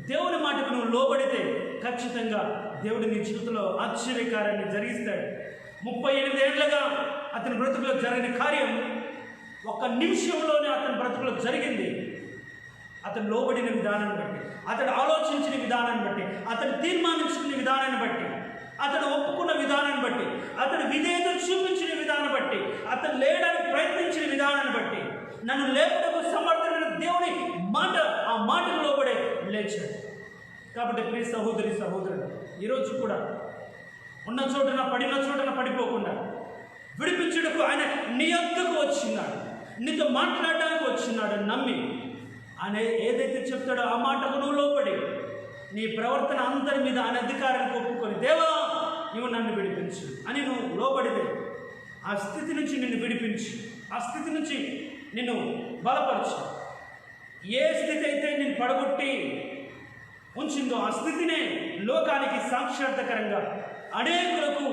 Speaker 1: దేవుని మాటకు నువ్వు లోబడితే ఖచ్చితంగా దేవుడు నీ జీవితంలో ఆశ్చర్యకార్యాన్ని జరిగిస్తాడు. 38 ఏళ్లుగా అతని బ్రతుకులో జరిగిన కార్యం ఒక్క నిమిషంలోనే అతని బ్రతుకులో జరిగింది. అతను లోబడిన విధానాన్ని బట్టి, అతడు ఆలోచించిన విధానాన్ని బట్టి, అతడు తీర్మానించుకున్న విధానాన్ని బట్టి, అతడు ఒప్పుకున్న విధానాన్ని బట్టి, అతడు విధేయత చూపించిన విధానాన్ని బట్టి, అతను లేయడానికి ప్రయత్నించిన విధానాన్ని బట్టి, నన్ను లేపడానికి సమర్థమైన దేవుని మాట, ఆ మాటకు లోబడే లేచాడు. కాబట్టి ప్రియ సహోదరి సహోదరుడు, ఈరోజు కూడా ఉన్న చోటన పడిన చోటన పడిపోకుండా విడిపించుటకు ఆయన నీ యొద్దకు వచ్చినాడు, నీతో మాట్లాడడానికి వచ్చినాడు. నమ్మి ఆయన ఏదైతే చెప్తాడో ఆ మాటకు నువ్వు లోబడి నీ ప్రవర్తన అందరి మీద ఆయన అధికారానికి ఒప్పుకొని, దేవా నువ్వు నన్ను విడిపించు అని నువ్వు లోబడితే ఆ స్థితి నుంచి నిన్ను విడిపించు, ఆ స్థితి నుంచి నిన్ను బలపరచు. ఏ స్థితి అయితే నేను పడగొట్టి ఉంచిందో ఆ స్థితినే లోకానికి సాక్షాత్కరంగా, అనేకులకు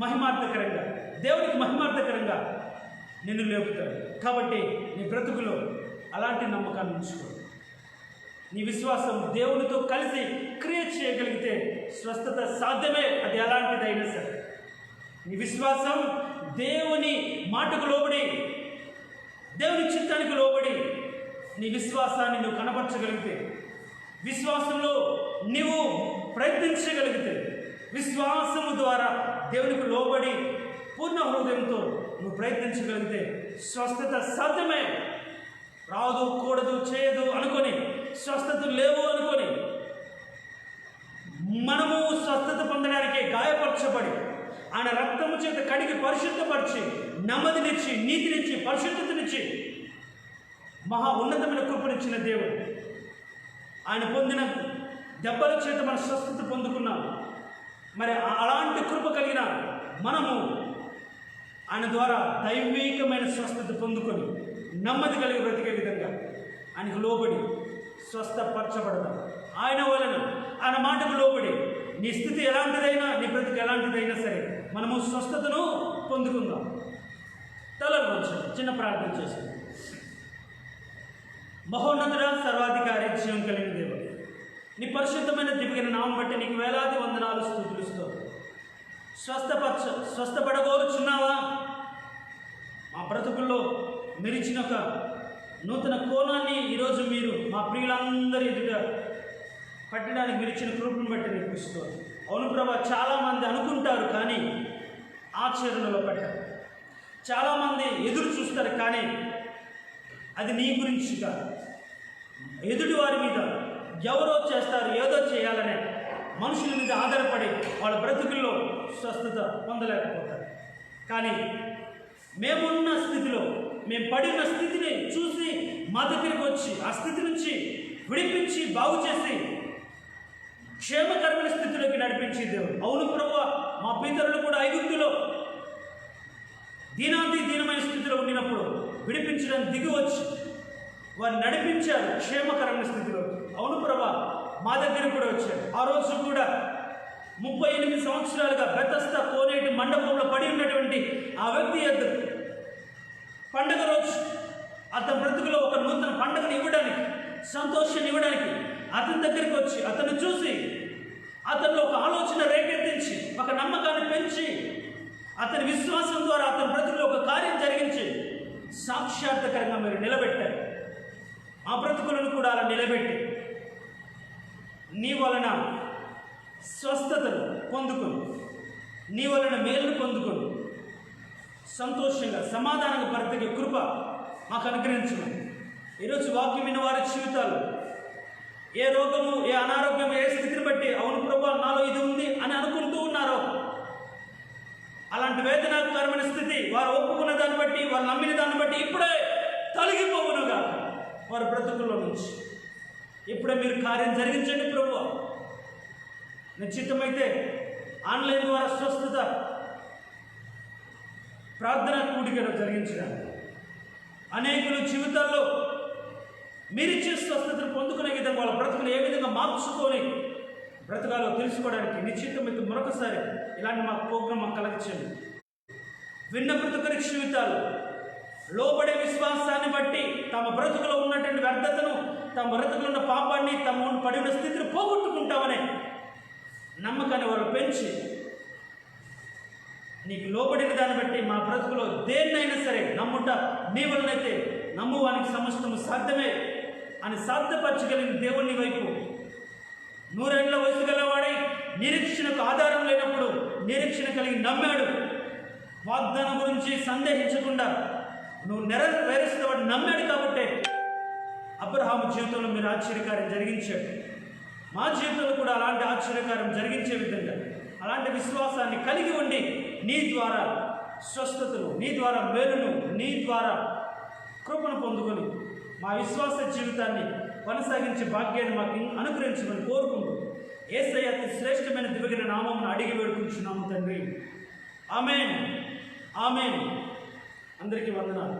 Speaker 1: మహిమార్థకరంగా, దేవునికి మహిమార్థకరంగా నిన్ను లేపుతాడు. కాబట్టి నీ బ్రతుకులో అలాంటి నమ్మకాన్ని ఉంచుకో. నీ విశ్వాసం దేవునితో కలిసి క్రియేట్ చేయగలిగితే స్వస్థత సాధ్యమే, అది ఎలాంటిదైనా సరే. నీ విశ్వాసం దేవుని మాటకు లోబడి, దేవుని చిత్తానికి లోబడి నీ విశ్వాసాన్ని నువ్వు కనపరచగలిగితే, విశ్వాసంలో నీవు ప్రయత్నించగలిగితే, విశ్వాసము ద్వారా దేవునికి లోబడి పూర్ణ హృదయంతో నువ్వు ప్రయత్నించగలిగితే స్వస్థత సాధ్యమే. రాదు, కూడదు, చేయదు అనుకొని, స్వస్థత లేవు అనుకొని మనము స్వస్థత పొందడానికి గాయపరచబడి ఆయన రక్తము చేత కడిగి పరిశుద్ధపరిచి నెమ్మదినిచ్చి, నీతినిచ్చి, పరిశుద్ధతనిచ్చి మహా ఉన్నతమైన కృపనిచ్చిన దేవుడు. ఆయన పొందిన దెబ్బల చేత మన స్వస్థత పొందుకున్నాం. మరి అలాంటి కృప కలిగిన మనము ఆయన ద్వారా దైవికమైన స్వస్థత పొందుకొని నెమ్మది కలిగి బ్రతికే విధంగా ఆయనకు లోబడి స్వస్థపరచబడదాం. ఆయన వలన, ఆయన మాటకు లోబడి నీ స్థితి ఎలాంటిదైనా, నీ బ్రతికి ఎలాంటిదైనా సరే మనము స్వస్థతను పొందుకుందాం. తలలు వంచు, చిన్న ప్రార్థన చేస్తుంది. మహోన్నతుడ, సర్వాధికారి, జీవం కలిగిన దేవుడు, నీ పరిశుద్ధమైన దివ్యమైన నామం బట్టి నీకు వేలాది వందనాలు, స్తుతులుస్తూ. స్వస్థపడగోరుచున్నావా? మా బ్రతుకుల్లో మెరిచిన ఒక నూతన కోణాన్ని ఈరోజు మీరు మా ప్రియులందరి ఎదుట పట్టడానికి మెరిచిన కృపను బట్టి నీకు ఇస్తుంది. అవును ప్రభా, చాలామంది అనుకుంటారు కానీ ఆచరణలో పట్టారు. చాలామంది ఎదురు చూస్తారు కానీ అది నీ గురించి కాదు. ఎదుటి వారి మీద ఎవరో చేస్తారు, ఏదో చేయాలనే మనుషుల మీద ఆధారపడి వాళ్ళ బ్రతుకుల్లో స్వస్థత పొందలేకపోతారు. కానీ మేమున్న స్థితిలో, మేము పడిన స్థితిని చూసి మా దగ్గరికి వచ్చి ఆ స్థితి నుంచి విడిపించి బాగు చేసి క్షేమకరమైన స్థితిలోకి నడిపించే దేవుడు. అవును ప్రభువా, మా పితరులు కూడా ఐగుప్తులో దీనమైన స్థితిలో ఉండినప్పుడు విడిపించడానికి దిగి వచ్చి వారు నడిపించారు క్షేమకరమైన స్థితిలో. అవును ప్రభా, మా దగ్గర కూడా వచ్చారు. ఆ రోజు కూడా 38 సంవత్సరాలుగా బెతస్తా కోనేటి మండపంలో పడి ఉన్నటువంటి ఆ వ్యక్తి పండుగ రోజు అతని బ్రతుకులో ఒక నూతన పండుగను ఇవ్వడానికి, సంతోషాన్ని ఇవ్వడానికి అతని దగ్గరికి వచ్చి అతన్ని చూసి అతనిలో ఒక ఆలోచన రేకెత్తించి, ఒక నమ్మకాన్ని పెంచి, అతని విశ్వాసం ద్వారా అతని బ్రతుకులో ఒక కార్యం జరిగించి సాక్షాత్కరంగా మీరు నిలబెట్టారు. ఆ బ్రతుకులను కూడా అలా నిలబెట్టి నీ వలన స్వస్థతను పొందుకొని, నీ వలన మేలును పొందుకొని సంతోషంగా సమాధానంగా బ్రతికే కృప మాకు అనుగ్రహించమని ఈరోజు వాక్యం విన్న వారి జీవితాలు ఏ రోగము, ఏ అనారోగ్యము, ఏ స్థితిని బట్టి అవును ప్రభా నాలో ఇది ఉంది అని అనుకుంటూ ఉన్నారో అలాంటి వేదనాకరమైన స్థితి వారు ఒప్పుకున్న దాన్ని బట్టి, వారు నమ్మిన దాన్ని బట్టి ఇప్పుడే తొలగిపోవునుగా వారి బ్రతుకుల్లో నుంచి. ఇప్పుడే మీరు కార్యం జరిగించండి ప్రభువా. నిశ్చితమైతే ఆన్లైన్ ద్వారా స్వస్థత ప్రార్థనా కూడికలు జరిగించడానికి, అనేకుల జీవితాల్లో మీరిచ్చే స్వస్థతను పొందుకునే విధంగా వాళ్ళ బ్రతుకును ఏ విధంగా మార్చుకొని బ్రతకాలో తెలుసుకోవడానికి నిశ్చితమైతే మరొకసారి ఇలాంటి మా ప్రోగ్రాం మాకు కలగచ్చండి. విన్న ప్రతి ఒక్కరి జీవితాలు లోబడే విశ్వాసాన్ని బట్టి తమ బ్రతుకులో ఉన్నటువంటి వ్యర్థతను, తమ బ్రతుకులో ఉన్న పాపాన్ని, తమ పడిన స్థితిని పోగొట్టుకుంటామనే నమ్మకాన్ని వాళ్ళు పెంచి నీకు లోబడిన దాన్ని బట్టి మా బ్రతుకులో దేన్నైనా సరే నమ్ముట నీ వలనైతే నమ్మువానికి సమస్తము సాధ్యమే అని సాధ్యపరచగలిగిన దేవుని వైపు 100 ఏళ్ల వయసు గలవాడై నిరీక్షణకు ఆధారం లేనప్పుడు నిరీక్షణ కలిగి నమ్మాడు. వాగ్దానం గురించి సందేహించకుండా నువ్వు నెరవేరుస్తావని నమ్మాడు. కాబట్టి అబ్రహాము జీవితంలో మీరు ఆశ్చర్యకార్యం జరిగించాడు. మా జీవితంలో కూడా అలాంటి ఆశ్చర్యకార్యం జరిగించే విధంగా అలాంటి విశ్వాసాన్ని కలిగి ఉండి నీ ద్వారా స్వస్థతను, నీ ద్వారా మేలును, నీ ద్వారా కృపను పొందుకొని మా విశ్వాస జీవితాన్ని కొనసాగించే భాగ్యాన్ని మాకు అనుగ్రహించమని కోరుకుంటూ యేసయ్య అతి శ్రేష్టమైన దివ్యమైన నామమును అడిగి వేడుకుంటున్నాము తండ్రి. ఆమేన్, ఆమేన్. అందరికీ వందనాలు.